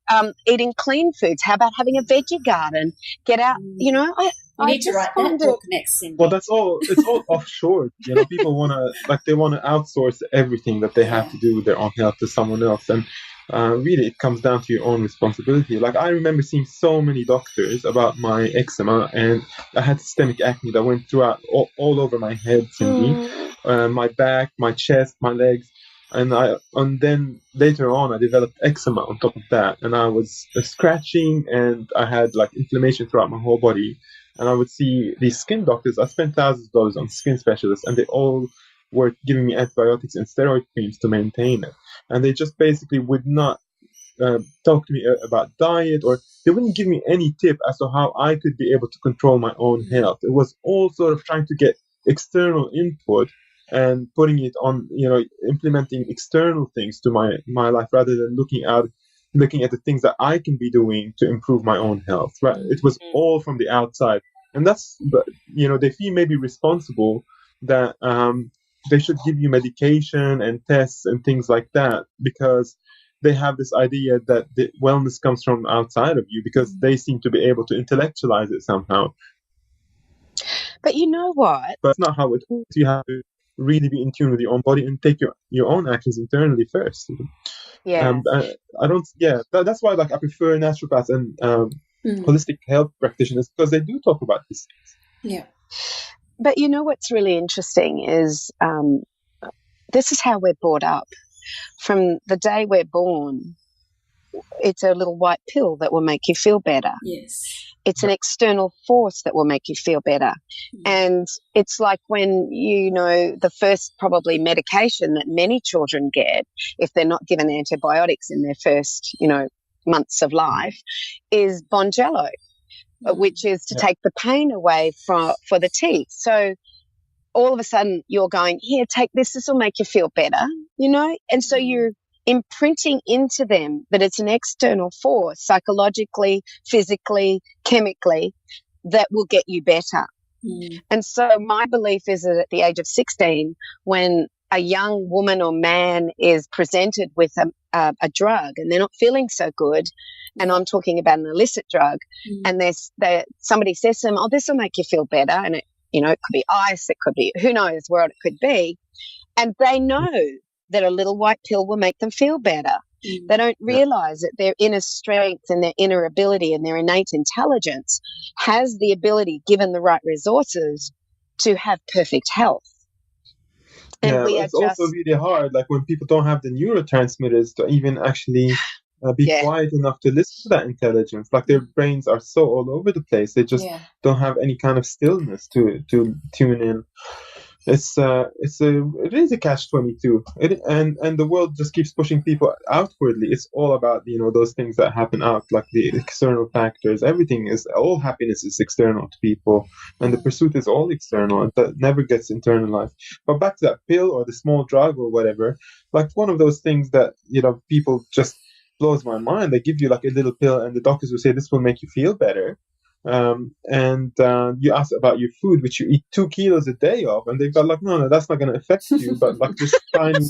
eating clean foods. How about having a veggie garden? Get out, you know. You need to write that book next, Cyndi. Well, it's all offshore. You know, people want to outsource everything that they have to do with their own health to someone else. And really, it comes down to your own responsibility. Like, I remember seeing so many doctors about my eczema, and I had systemic acne that went throughout all over my head, Cyndi, my back, my chest, my legs. And then later on, I developed eczema on top of that. And I was scratching, and I had like inflammation throughout my whole body. And I would see these skin doctors. I spent thousands of dollars on skin specialists, and they all were giving me antibiotics and steroid creams to maintain it. And they just basically would not talk to me about diet, or they wouldn't give me any tip as to how I could be able to control my own health. It was all sort of trying to get external input and putting it on, you know, implementing external things to my life rather than looking at the things that I can be doing to improve my own health. Right? It was all from the outside. And that's, you know, they feel maybe responsible that they should give you medication and tests and things like that, because they have this idea that the wellness comes from outside of you, because they seem to be able to intellectualize it somehow. But you know what? But that's not how it works. You have to really be in tune with your own body and take your own actions internally first. Yeah. That's why, like, I prefer naturopaths and holistic health practitioners, because they do talk about these things. Yeah. But you know what's really interesting is this is how we're brought up. From the day we're born, it's a little white pill that will make you feel better. Yes. It's an external force that will make you feel better. And it's like when, you know, the first probably medication that many children get, if they're not given antibiotics in their first, you know, months of life, is Bonjelo, which is to take the pain away for the teeth. So all of a sudden you're going, here, take this will make you feel better, you know? And so you're imprinting into them that it's an external force, psychologically, physically, chemically, that will get you better. And so my belief is that at the age of 16, when a young woman or man is presented with a drug and they're not feeling so good, and I'm talking about an illicit drug, and somebody says to them, oh, this will make you feel better, and it, you know, it could be ice, it could be, who knows what it could be, and they know that a little white pill will make them feel better. They don't realize that their inner strength and their inner ability and their innate intelligence has the ability, given the right resources, to have perfect health. And it's also really hard, like when people don't have the neurotransmitters to even actually be quiet enough to listen to that intelligence. Like their brains are so all over the place. They just don't have any kind of stillness to tune in. it is a catch-22. And the world just keeps pushing people outwardly. It's all about, those things that happen out, like the external factors. All happiness is external to people, and the pursuit is all external, and that never gets internalized. But back to that pill or the small drug or whatever, like one of those things that, people just blows my mind. They give you like a little pill, and the doctors will say this will make you feel better. And you ask about your food, which you eat 2 kilos a day of, and they've got like, no, that's not going to affect you, but like this tiny,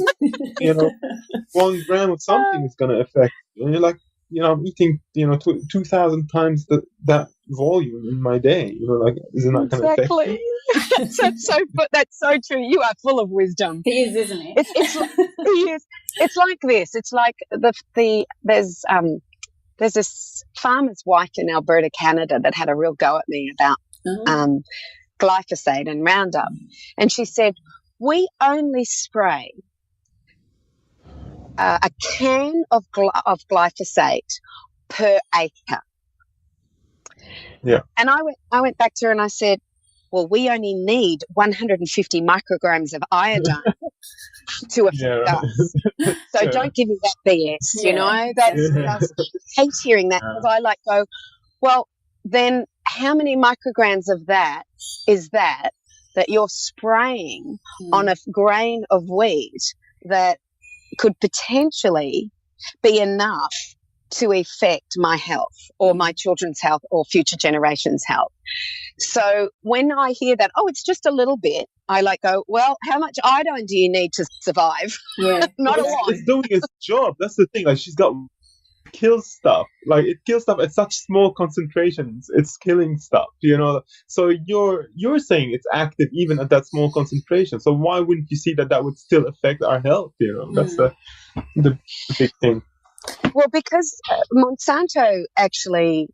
1 gram of something is going to affect you. And you're like, I'm eating, 2,000 times that volume in my day. Like, isn't that going to affect you? That's so true. You are full of wisdom. He is, isn't he? He is. It's like this. It's like there's this farmer's wife in Alberta, Canada, that had a real go at me about glyphosate and Roundup. And she said, we only spray a can of glyphosate per acre. Yeah. And I went back to her and I said, well, we only need 150 micrograms of iodine to affect us. So don't give me that BS, That's I hate hearing that, because I go, well, then how many micrograms of that is that you're spraying on a grain of wheat that could potentially be enough to affect my health or my children's health or future generations' health? So when I hear that, it's just a little bit, I go, well, how much iodine do you need to survive? Yeah. Not a lot. It's doing its job. That's the thing. Like, she's got kills stuff. Like, it kills stuff at such small concentrations. It's killing stuff, So you're saying it's active even at that small concentration. So why wouldn't you see that would still affect our health? That's the big thing. Well, because Monsanto actually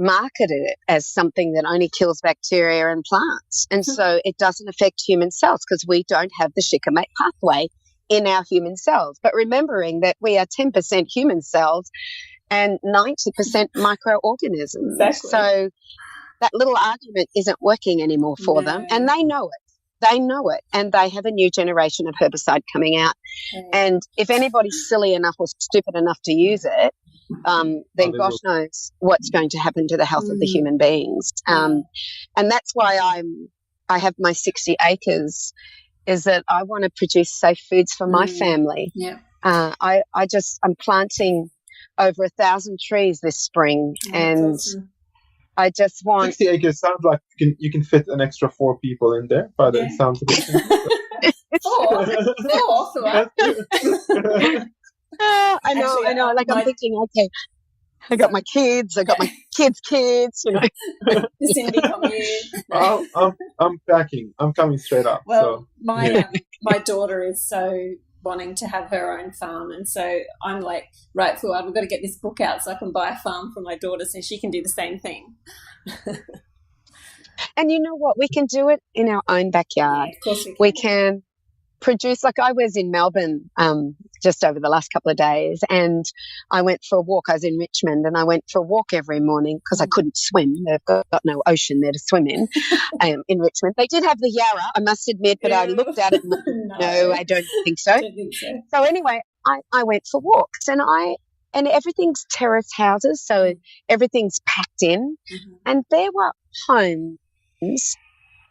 marketed it as something that only kills bacteria and plants. And so it doesn't affect human cells because we don't have the shikimate pathway in our human cells. But remembering that we are 10% human cells and 90% microorganisms. Exactly. So that little argument isn't working anymore for them. And they know it. And they have a new generation of herbicide coming out. And if anybody's silly enough or stupid enough to use it, then gosh knows what's going to happen to the health of the human beings. And that's why I have my 60 acres, is that I want to produce safe foods for my family. Yeah. I'm planting over 1,000 trees this spring, and awesome. I just want 60 acres. Sounds like you can fit an extra 4 people in there, but it sounds a bit. I know. Like, I'm thinking, okay, I got my kids, I got my kids, The Cyndi commune. I'm packing. I'm coming straight up. Well, my daughter is so wanting to have her own farm, and so I'm like, right, forward, we've got to get this book out so I can buy a farm for my daughter so she can do the same thing. And you know what? We can do it in our own backyard. Yeah, of course we can produce, like I was in Melbourne just over the last couple of days, and I went for a walk. I was in Richmond, and I went for a walk every morning because I couldn't swim. They've got no ocean there to swim in Richmond. They did have the Yarra, I must admit, but I looked at it and no, I don't think so. So anyway, I went for walks, and everything's terrace houses, so everything's packed in, and there were homes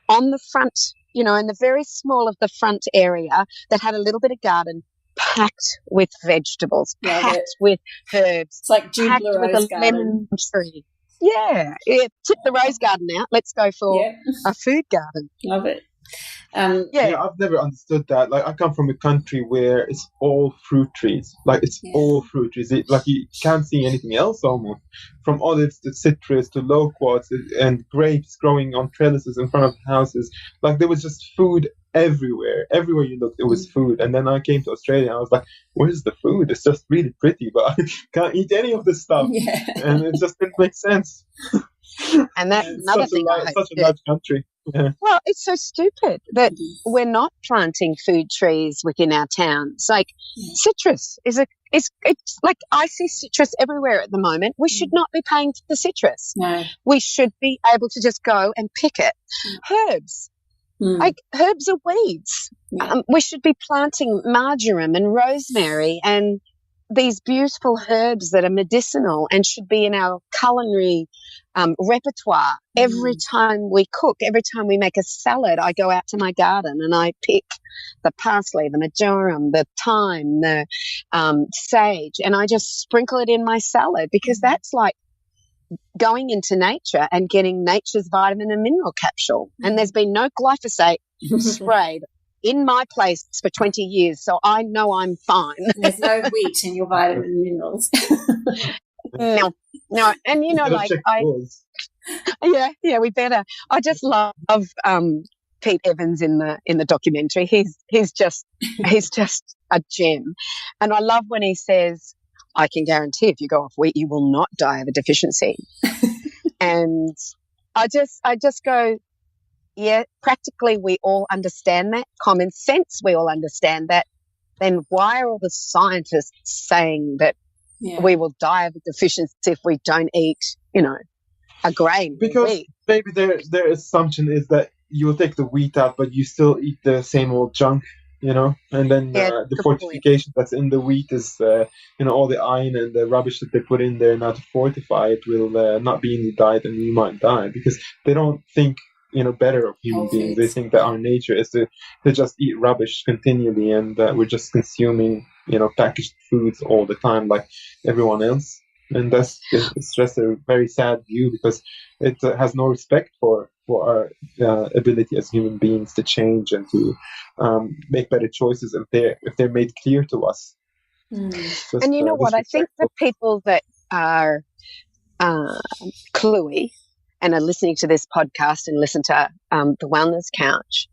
on the front, in the very small of the front area that had a little bit of garden packed with vegetables, packed with herbs. It's like packed with a lemon tree. Yeah. Tip the rose garden out. Let's go for a food garden. Love it. I've never understood that. Like, I come from a country where it's all fruit trees. Like, it's all fruit trees. Like, you can't see anything else almost. From olives to citrus to loquats and grapes growing on trellises in front of houses. Like, there was just food everywhere. Everywhere you looked, it was food. And then I came to Australia, and I was like, where's the food? It's just really pretty, but I can't eat any of this stuff. Yeah. And it just didn't make sense. And that's another thing. Such a large country. Yeah. Well, it's so stupid that we're not planting food trees within our towns. Like, citrus it's like, I see citrus everywhere at the moment. We should not be paying for the citrus. No. We should be able to just go and pick it. Herbs. Like, herbs are weeds. Yeah. We should be planting marjoram and rosemary and these beautiful herbs that are medicinal and should be in our culinary repertoire. Every time we cook, every time we make a salad, I go out to my garden and I pick the parsley, the marjoram, the thyme, the sage, and I just sprinkle it in my salad, because that's like going into nature and getting nature's vitamin and mineral capsule. And there's been no glyphosate sprayed in my place for 20 years, so I know I'm fine. There's no wheat in your vitamin and minerals. No. And you know, like we better. I just love Pete Evans in the documentary. He's just a gem, and I love when he says, "I can guarantee if you go off wheat, you will not die of a deficiency." And I just go, yeah, practically we all understand that. Common sense, we all understand that. Then why are all the scientists saying that we will die of a deficiency if we don't eat, a grain? Because maybe their assumption is that you'll take the wheat out, but you still eat the same old junk, and then the fortification that's in the wheat is, all the iron and the rubbish that they put in there now to fortify it will not be in your diet, and you might die, because they don't think better of human beings. They think that our nature is to just eat rubbish continually, and we're just consuming packaged foods all the time like everyone else. And it's just a very sad view, because it has no respect for our ability as human beings to change and to make better choices if they're made clear to us. And you know what? I think the people that are cluey and are listening to this podcast and listen to the Wellness Couch,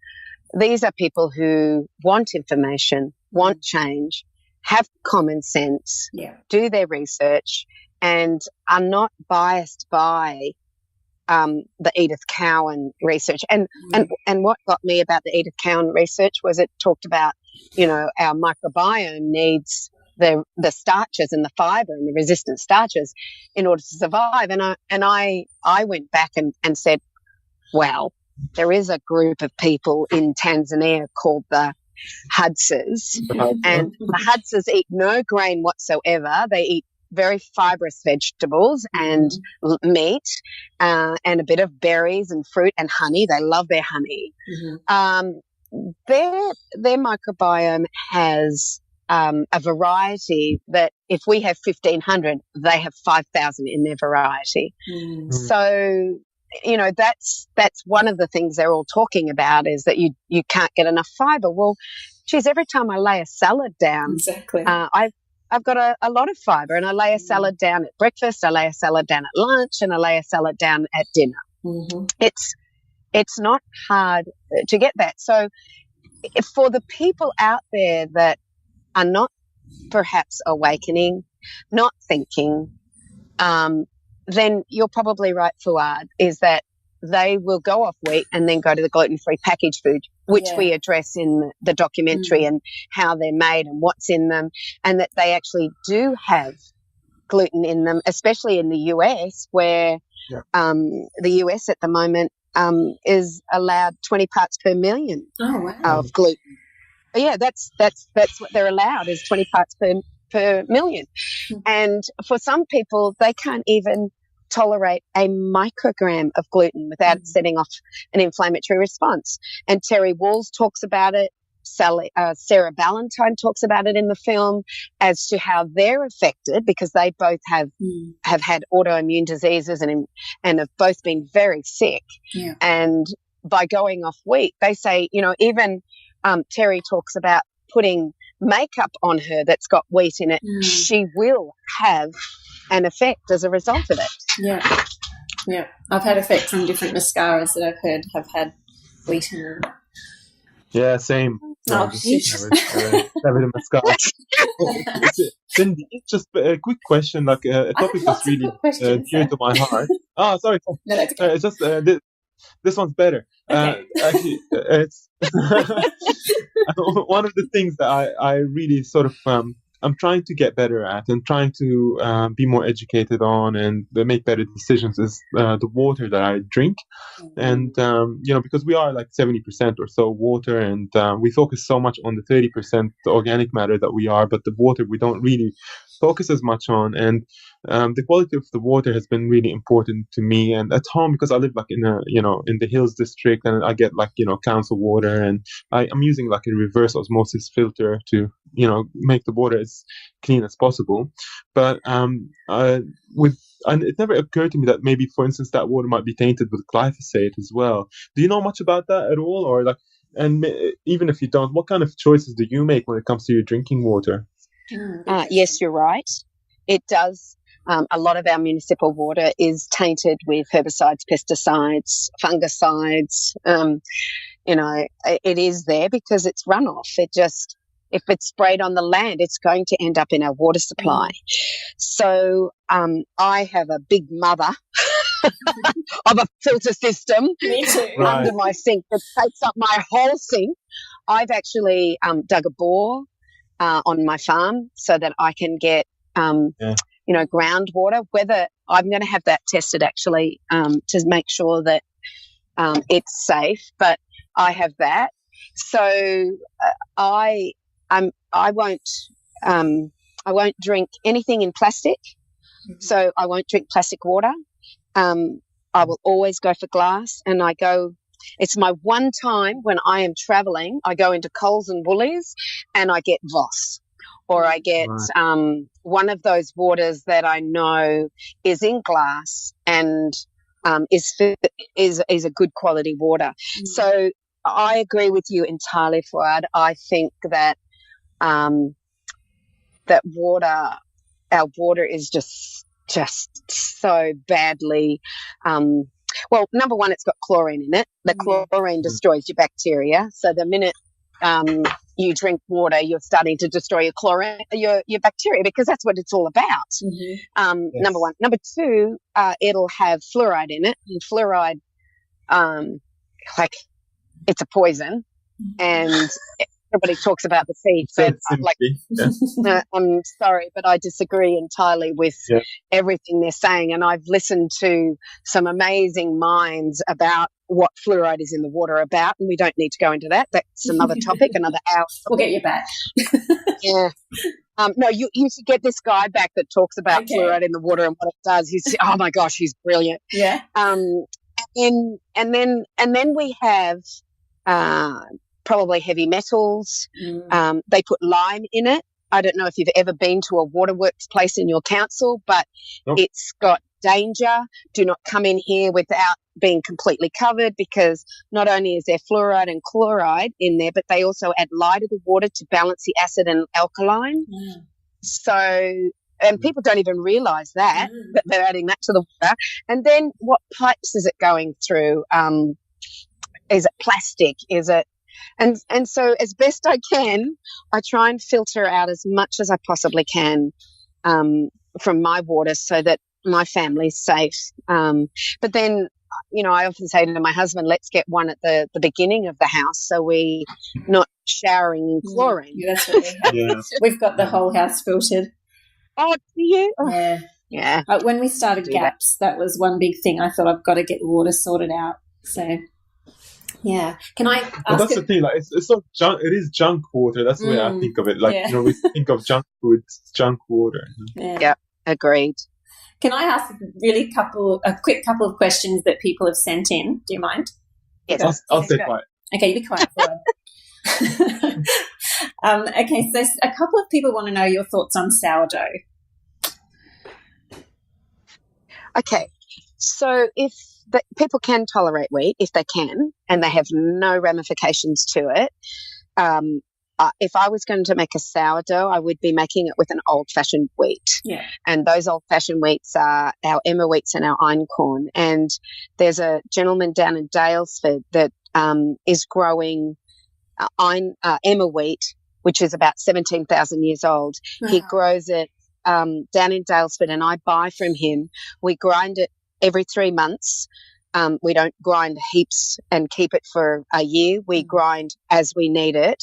these are people who want information, want change, have common sense, do their research, and are not biased by the Edith Cowan research. And what got me about the Edith Cowan research was it talked about, our microbiome needs the starches and the fiber and the resistant starches in order to survive. And I went back and said, well, there is a group of people in Tanzania called the Hudsers, and the Hudsers eat no grain whatsoever. They eat very fibrous vegetables and meat and a bit of berries and fruit and honey. They love their honey. Their microbiome has a variety that if we have 1,500, they have 5,000 in their variety. So, that's one of the things they're all talking about, is that you can't get enough fiber. Well, geez, every time I lay a salad down, I've got a lot of fiber, and I lay a salad down at breakfast, I lay a salad down at lunch, and I lay a salad down at dinner. It's not hard to get that. So for the people out there that are not perhaps awakening, not thinking, then you're probably right, Fuad, is that they will go off wheat and then go to the gluten-free packaged food, which we address in the documentary, and how they're made and what's in them, and that they actually do have gluten in them, especially in the US, where the US at the moment is allowed 20 parts per million of gluten. Yeah, that's what they're allowed, is 20 parts per million. And for some people, they can't even tolerate a microgram of gluten without it setting off an inflammatory response. And Terry Walls talks about it. Sarah Ballantyne talks about it in the film, as to how they're affected, because they both have had autoimmune diseases and have both been very sick. And by going off wheat, they say, even Terry talks about putting makeup on her that's got wheat in it. She will have an effect as a result of it. Yeah. I've had effects on different mascaras that I've heard have had wheat in them. Yeah, same. Mascara. Cyndi, just a quick question, like a topic that's really dear to my heart. Oh, sorry. No, that's okay. It's just this one's better. Actually, it's one of the things that I really sort of I'm trying to get better at and trying to be more educated on and make better decisions is the water that I drink. And, because we are like 70% or so water, and we focus so much on the 30% organic matter that we are, but the water we don't really focus as much on. And the quality of the water has been really important to me. And at home, because I live like in the Hills district, and I get like, council water, and I'm using like a reverse osmosis filter to, make the water as clean as possible. But and it never occurred to me that maybe, for instance, that water might be tainted with glyphosate as well. Do you know much about that at all? Or like, and even if you don't, what kind of choices do you make when it comes to your drinking water? Yes, you're right. It does. A lot of our municipal water is tainted with herbicides, pesticides, fungicides. It is there because it's runoff. If it's sprayed on the land, it's going to end up in our water supply. So I have a big mother of a filter system under my sink that takes up my whole sink. I've actually dug a bore on my farm so that I can get, groundwater. Whether I'm going to have that tested actually to make sure that it's safe, but I have that. So I won't drink anything in plastic. So I won't drink plastic water. I will always go for glass, and it's my one time when I am traveling, I go into Coles and Woolies and I get Voss, or I get one of those waters that I know is in glass and is a good quality water. So I agree with you entirely, Fuad. I think that that our water is just so badly. Well, number one, it's got chlorine in it. The chlorine destroys your bacteria. So the minute you drink water, you're starting to destroy your bacteria, because that's what it's all about. Number one. Number two, it'll have fluoride in it, and fluoride, it's a poison, and everybody talks about the sea, but I'm sorry, but I disagree entirely with everything they're saying. And I've listened to some amazing minds about what fluoride is in the water about, and we don't need to go into that. That's another topic, another hour. We'll get you back. Yeah. No, you should get this guy back that talks about fluoride in the water and what it does. Oh my gosh, he's brilliant. Yeah. And then we have probably heavy metals. They put lime in it. I don't know if you've ever been to a waterworks place in your council, but it's got danger. Do not come in here without being completely covered, because not only is there fluoride and chloride in there, but they also add lye to the water to balance the acid and alkaline. So, and people don't even realise that they're adding that to the water. And then what pipes is it going through? Is it plastic? Is it? And so as best I can, I try and filter out as much as I possibly can from my water so that my family's safe. But then, I often say to my husband, let's get one at the beginning of the house so we're not showering in chlorine. Yeah, that's what we have. We've got the whole house filtered. Oh, do you? Yeah. Yeah. When we started GAPS, that was one big thing. I thought I've got to get the water sorted out. So... yeah. Can I ask? But that's the thing. Like, it's not junk. It is junk water. That's the way I think of it. Like, we think of junk food, it's junk water. Yeah. Agreed. Can I ask a quick couple of questions that people have sent in? Do you mind? Yes. I'll stay quiet. Okay, you be quiet. Okay, so a couple of people want to know your thoughts on sourdough. Okay, so if people can tolerate wheat, if they can, and they have no ramifications to it. If I was going to make a sourdough, I would be making it with an old-fashioned wheat. Yeah. And those old-fashioned wheats are our Emma wheats and our einkorn. And there's a gentleman down in Daylesford that is growing Emma wheat, which is about 17,000 years old. Wow. He grows it down in Daylesford, and I buy from him. We grind it every 3 months. We don't grind heaps and keep it for a year. We grind as we need it.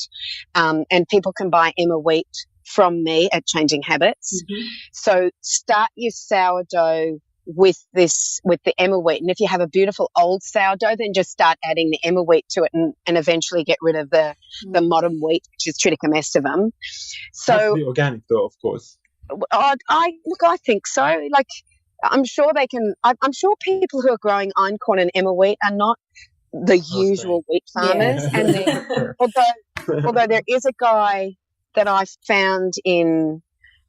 And people can buy Emma wheat from me at Changing Habits. Mm-hmm. So start your sourdough with the emmer wheat. And if you have a beautiful old sourdough, then just start adding the emmer wheat to it and eventually get rid of the modern wheat, which is Triticum estivum. So, has to be organic, though, of course. I think so. Like, I'm sure they can. I'm sure people who are growing einkorn and emmer wheat are not the usual wheat farmers. Yeah. And then, although there is a guy that I found in,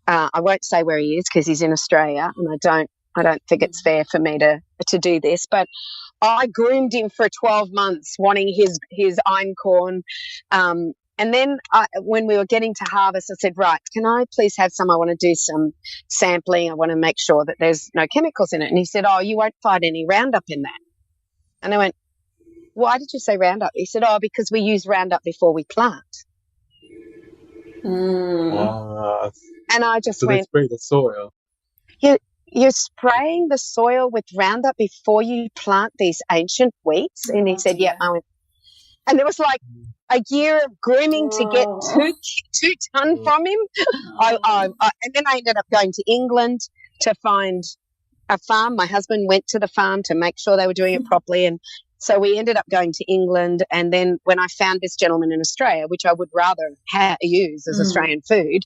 I won't say where he is because he's in Australia, and I don't think it's fair for me to do this, but I groomed him for 12 months wanting his einkorn. And then when we were getting to harvest, I said, right, can I please have some? I want to do some sampling. I want to make sure that there's no chemicals in it. And he said, oh, you won't find any Roundup in that. And I went, why did you say Roundup? He said, oh, because we use Roundup before we plant. Mm. And I just so went, they spray the soil. You're spraying the soil with Roundup before you plant these ancient wheats? And he said, yeah. I went, and there was like a year of grooming to get 2 ton from him. And then I ended up going to England to find a farm. My husband went to the farm to make sure they were doing it properly. And so we ended up going to England. And then when I found this gentleman in Australia, which I would rather use as Australian food,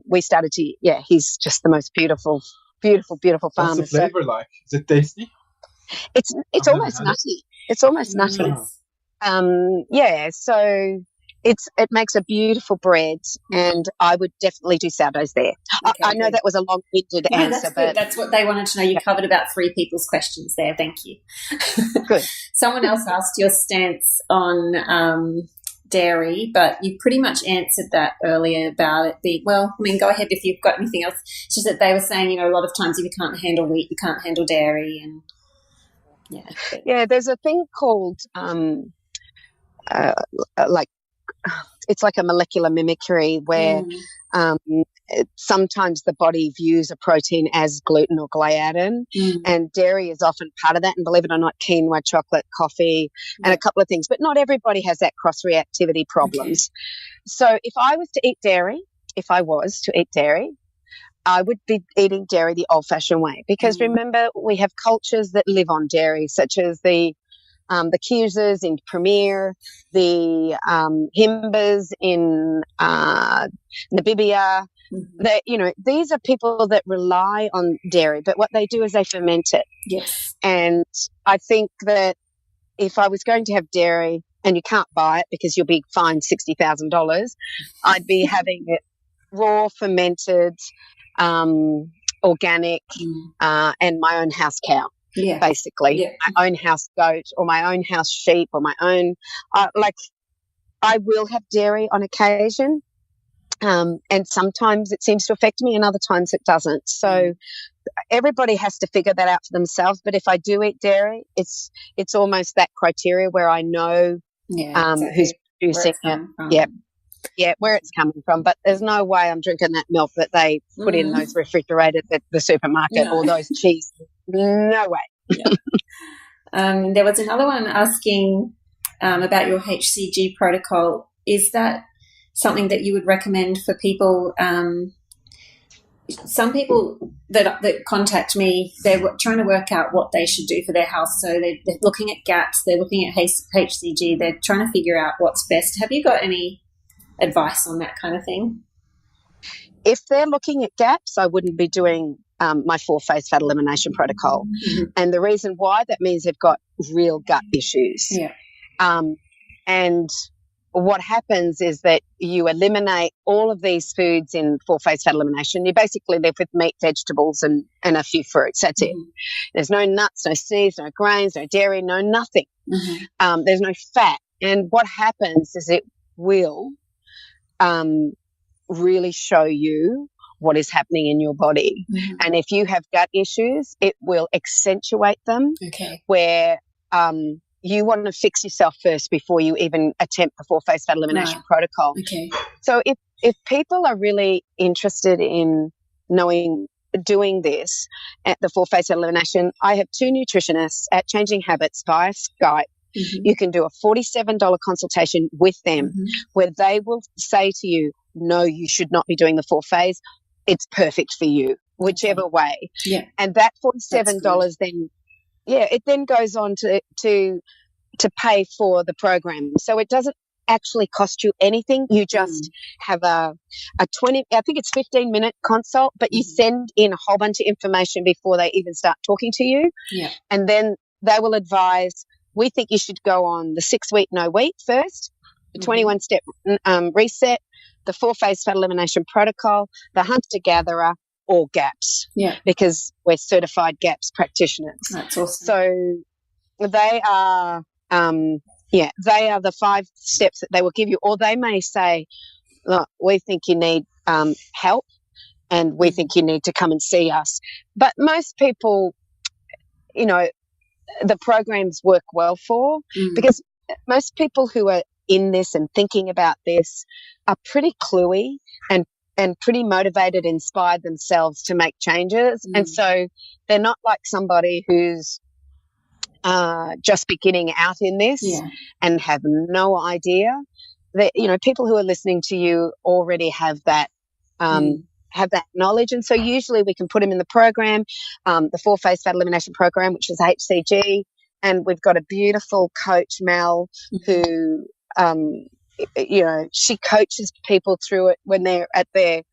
we started to, he's just the most beautiful farmer. What's the flavour like? Is it tasty? It's almost nutty. It's almost nutty. So it makes a beautiful bread, and I would definitely do sourdoughs there. Okay, I know that was a long-winded answer, but that's what they wanted to know. You covered about 3 people's questions there. Thank you. Good. Someone else asked your stance on dairy, but you pretty much answered that earlier about it being, well, I mean, go ahead if you've got anything else. It's just that they were saying, a lot of times if you can't handle wheat, you can't handle dairy. And there's a thing called it's like a molecular mimicry where sometimes the body views a protein as gluten or gliadin, and dairy is often part of that. And believe it or not, quinoa, chocolate, coffee, and a couple of things. But not everybody has that cross-reactivity problems. Okay. So if I was to eat dairy, I would be eating dairy the old-fashioned way, because remember, we have cultures that live on dairy, such as the Kiusas in Premier, the Himbas in Namibia. These are people that rely on dairy, but what they do is they ferment it. Yes. And I think that if I was going to have dairy, and you can't buy it because you'll be fined $60,000, I'd be having it raw, fermented, organic, and my own house cow. Yeah. Basically, my own house goat or my own house sheep or my own, I will have dairy on occasion, and sometimes it seems to affect me and other times it doesn't. So everybody has to figure that out for themselves. But if I do eat dairy, it's almost that criteria where I know who's producing it. Where it's coming from. But there's no way I'm drinking that milk that they put in those refrigerators at the supermarket or those cheese. No way. There was another one asking about your HCG protocol. Is that something that you would recommend for people? Some people that contact me, they're trying to work out what they should do for their house. So they're looking at GAPs, they're looking at HCG, they're trying to figure out what's best. Have you got any advice on that kind of thing? If they're looking at GAPs, I wouldn't be doing my 4-phase fat elimination protocol. And the reason why, that means they've got real gut issues. And what happens is that you eliminate all of these foods in 4-phase fat elimination. You basically live with meat, vegetables, and a few fruits. That's it. There's no nuts, no seeds, no grains, no dairy, no nothing. There's no fat. And what happens is it will really show you what is happening in your body. And if you have gut issues, it will accentuate them. Where you want to fix yourself first before you even attempt the 4-phase fat elimination protocol. So if people are really interested in doing this at the 4-phase fat elimination, I have 2 nutritionists at Changing Habits via Skype you can do a $47 consultation with them where they will say to you, no, you should not be doing the 4-phase. It's perfect for you, whichever way. Yeah. And that $47 then, it then goes on to pay for the program. So it doesn't actually cost you anything. You just have a 15-minute consult, but you send in a whole bunch of information before they even start talking to you. Yeah. And then they will advise, we think you should go on the 6-week no wheat first, the 21-step reset, the 4-phase fat elimination protocol, the hunter-gatherer, or GAPS. Yeah. Because we're certified GAPS practitioners. That's awesome. So they are they are the 5 steps that they will give you, or they may say, look, we think you need help and we think you need to come and see us. But most people, the programs work well for, because most people who are in this and thinking about this are pretty cluey and pretty motivated, inspired themselves to make changes. And so they're not like somebody who's just beginning out in this and have no idea. That people who are listening to you already have that knowledge, and so usually we can put them in the program, the 4-phase fat elimination program, which is HCG, and we've got a beautiful coach, Mel, who she coaches people through it when they're at their,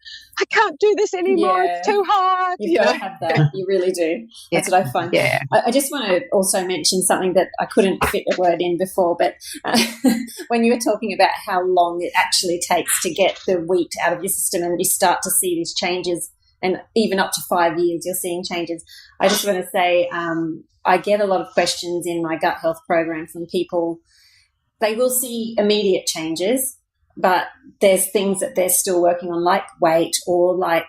I can't do this anymore, it's too hard. You've got to have that. You really do. That's what I find. Yeah. I just want to also mention something that I couldn't fit a word in before, but when you were talking about how long it actually takes to get the wheat out of your system and you start to see these changes, and even up to 5 years you're seeing changes, I just want to say I get a lot of questions in my gut health program from people. They will see immediate changes, but there's things that they're still working on, like weight or like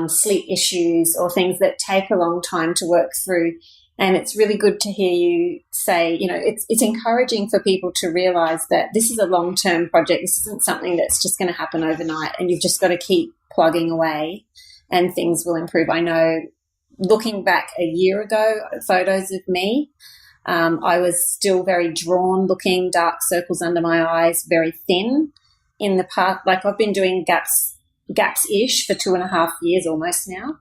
sleep issues or things that take a long time to work through. And it's really good to hear you say, it's encouraging for people to realise that this is a long-term project. This isn't something that's just going to happen overnight, and you've just got to keep plugging away and things will improve. I know, looking back a year ago, photos of me, I was still very drawn looking, dark circles under my eyes, very thin. In the past, like I've been doing GAPS-ish for 2.5 years almost now.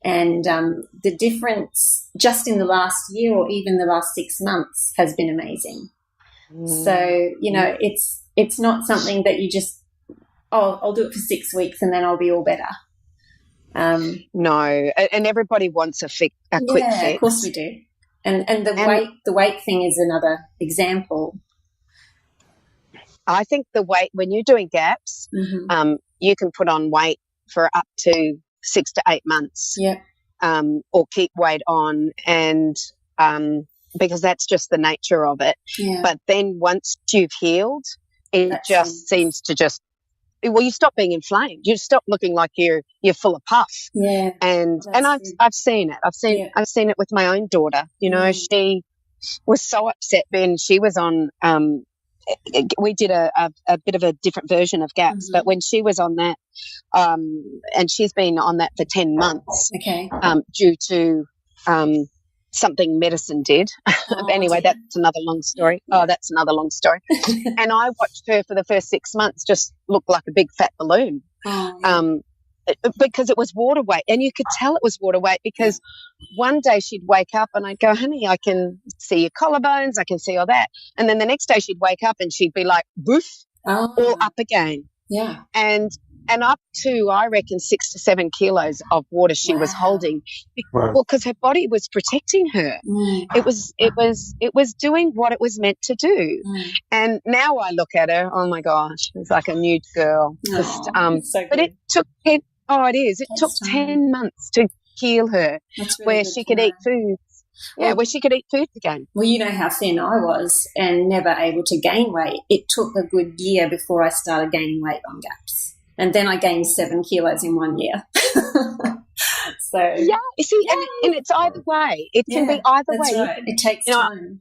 And the difference just in the last year or even the last 6 months has been amazing. So, it's not something that you just, I'll do it for 6 weeks and then I'll be all better. No, and everybody wants a quick fix. Of course we do. And the weight thing is another example. I think the weight, when you're doing GAPS, you can put on weight for up to 6 to 8 months. Yeah. Or keep weight on, and because that's just the nature of it. Yeah. But then once you've healed, it seems to you stop being inflamed. You stop looking like you're full of puff. Yeah. And I've seen it. I've seen it with my own daughter. She was so upset when she was on we did a bit of a different version of GAPS, but when she was on that, and she's been on that for 10 months, due to something medicine did. Anyway, that's another long story. Yeah. That's another long story. And I watched her for the first 6 months just look like a big fat balloon. Because it was water weight, and you could tell it was water weight because one day she'd wake up and I'd go, honey, I can see your collarbones, I can see all that. And then the next day she'd wake up and she'd be like, boof, all up again. Yeah. And up to, I reckon, 6 to 7 kilos of water she was holding. Well, because her body was protecting her. It was doing what it was meant to do. And now I look at her, oh my gosh, it's like a new girl. So but it took it took 10 months to heal her, really where she could eat food. Yeah, where she could eat food again. Well, you know how thin I was and never able to gain weight. It took a good year before I started gaining weight on GAPS. And then I gained 7 kilos in 1 year. So yeah, you see, and it's either way. It can be either way. Right. It takes time.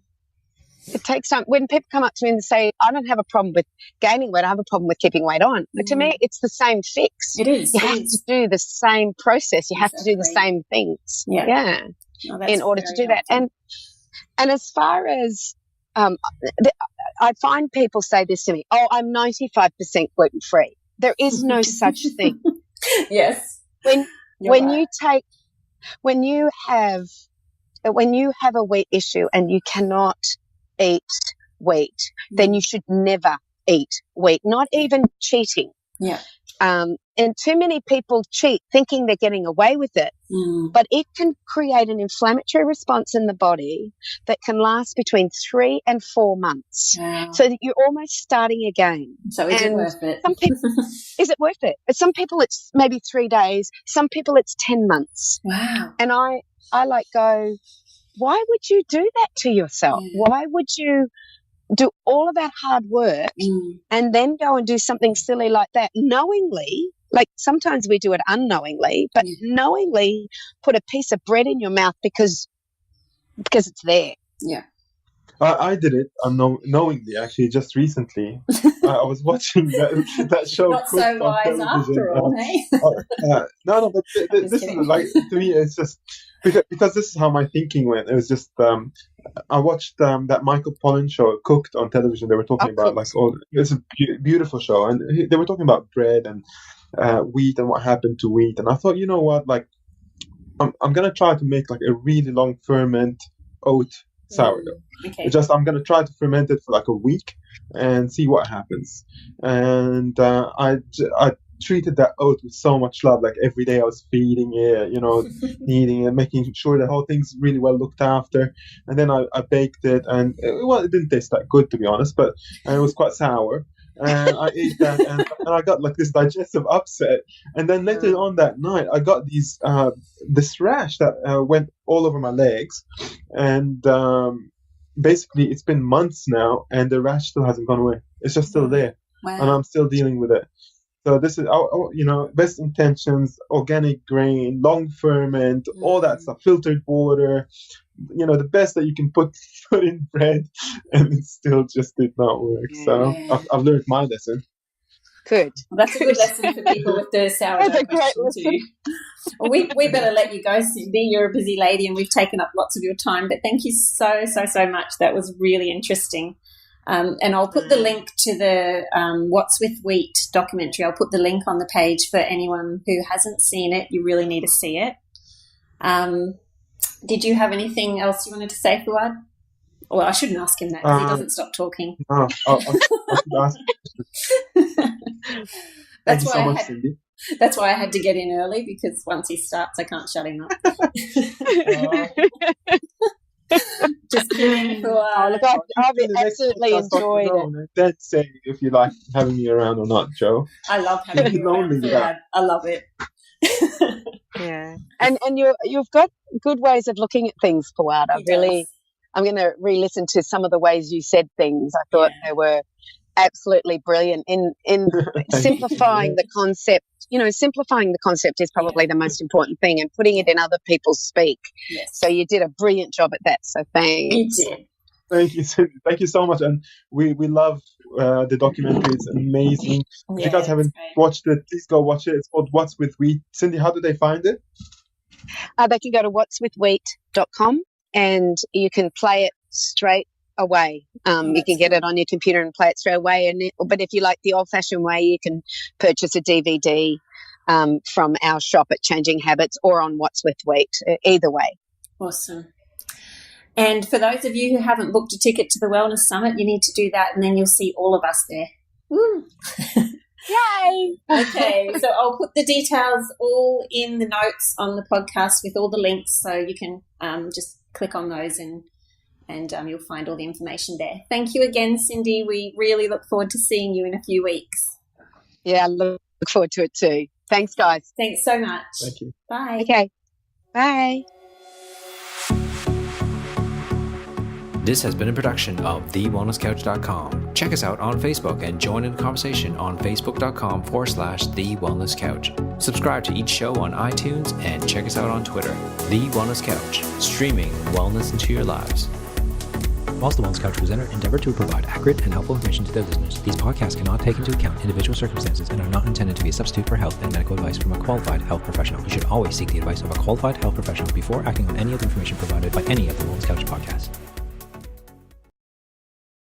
It takes time. When people come up to me and say, I don't have a problem with gaining weight, I have a problem with keeping weight on. But to me, it's the same fix. It is. You have to do the same process. You have to do the same things. Yeah. Oh, in order to do that. And as far as I find people say this to me, oh, I'm 95% gluten-free. There is no such thing. Yes. When you have a wheat issue and you cannot eat wheat, then you should never eat wheat, not even cheating. Yeah. And too many people cheat thinking they're getting away with it, but it can create an inflammatory response in the body that can last between 3 and 4 months. Wow. So that you're almost starting again. So is it worth it? Some people, is it worth it? Some people it's maybe 3 days. Some people it's 10 months. Wow. And I go, why would you do that to yourself? Yeah. Why would you do all of that hard work and then go and do something silly like that knowingly? Like sometimes we do it unknowingly, but knowingly put a piece of bread in your mouth because it's there. Yeah. I did it unknowingly, actually, just recently. I was watching that show. Not so wise after all, hey? No, but this is like, to me, it's just because this is how my thinking went. It was just I watched that Michael Pollan show, Cooked, on television. They were talking about it's a beautiful show, and they were talking about bread and wheat and what happened to wheat. And I thought, you know what, like I'm gonna try to make like a really long ferment oat sourdough. Okay. I'm going to try to ferment it for like a week and see what happens. And I treated that oat with so much love. Like every day I was feeding it, kneading it, making sure the whole thing's really well looked after. And then I baked it, and it didn't taste that good, to be honest, but it was quite sour. And I ate that, and I got like this digestive upset. And then later on that night, I got this rash that went all over my legs, and basically it's been months now, and the rash still hasn't gone away. It's just still there, and I'm still dealing with it. So this is, best intentions, organic grain, long ferment, all that stuff, filtered water. The best that you can put in bread, and it still just did not work. So I've learned my lesson. Good. Well, that's a good lesson for people with the sourdough question too. Well, we better let you go, Cyndi. You're a busy lady, and we've taken up lots of your time. But thank you so much. That was really interesting. And I'll put the link to the What's with Wheat documentary. I'll put the link on the page for anyone who hasn't seen it. You really need to see it. Did you have anything else you wanted to say, Fuad? Well, I shouldn't ask him that because he doesn't stop talking. No, I should ask. Thank you so much, Cyndi. That's why I had to get in early, because once he starts, I can't shut him up. Just kidding, Fuad. Look, I've absolutely enjoyed it. Then say if you like having me around or not, Joe. I love having you around, Fuad. I love it. Yeah, and you've got good ways of looking at things, Fuad. I'm going to re-listen to some of the ways you said things. I thought they were absolutely brilliant in simplifying the concept. Simplifying the concept is probably the most important thing, and putting it in other people's speak. Yes. So you did a brilliant job at that. So thanks. You did. Thank you. Thank you so much. And we love the documentary. It's amazing. If you guys haven't watched it, please go watch it. It's called What's with Wheat. Cyndi, how do they find it? They can go to whatswithwheat.com, and you can play it straight away. You can get it on your computer and play it straight away. But if you like the old-fashioned way, you can purchase a DVD from our shop at Changing Habits or on What's with Wheat. Either way. Awesome. And for those of you who haven't booked a ticket to the Wellness Summit, you need to do that, and then you'll see all of us there. Woo! Yay! Okay, so I'll put the details all in the notes on the podcast with all the links, so you can just click on those and you'll find all the information there. Thank you again, Cyndi. We really look forward to seeing you in a few weeks. Yeah, I look forward to it too. Thanks, guys. Thanks so much. Thank you. Bye. Okay. Bye. This has been a production of TheWellnessCouch.com. Check us out on Facebook and join in the conversation on Facebook.com/The Wellness Couch. Subscribe to each show on iTunes and check us out on Twitter. The Wellness Couch, streaming wellness into your lives. Whilst the Wellness Couch presenter endeavor to provide accurate and helpful information to their listeners, these podcasts cannot take into account individual circumstances and are not intended to be a substitute for health and medical advice from a qualified health professional. You should always seek the advice of a qualified health professional before acting on any of the information provided by any of the Wellness Couch podcasts.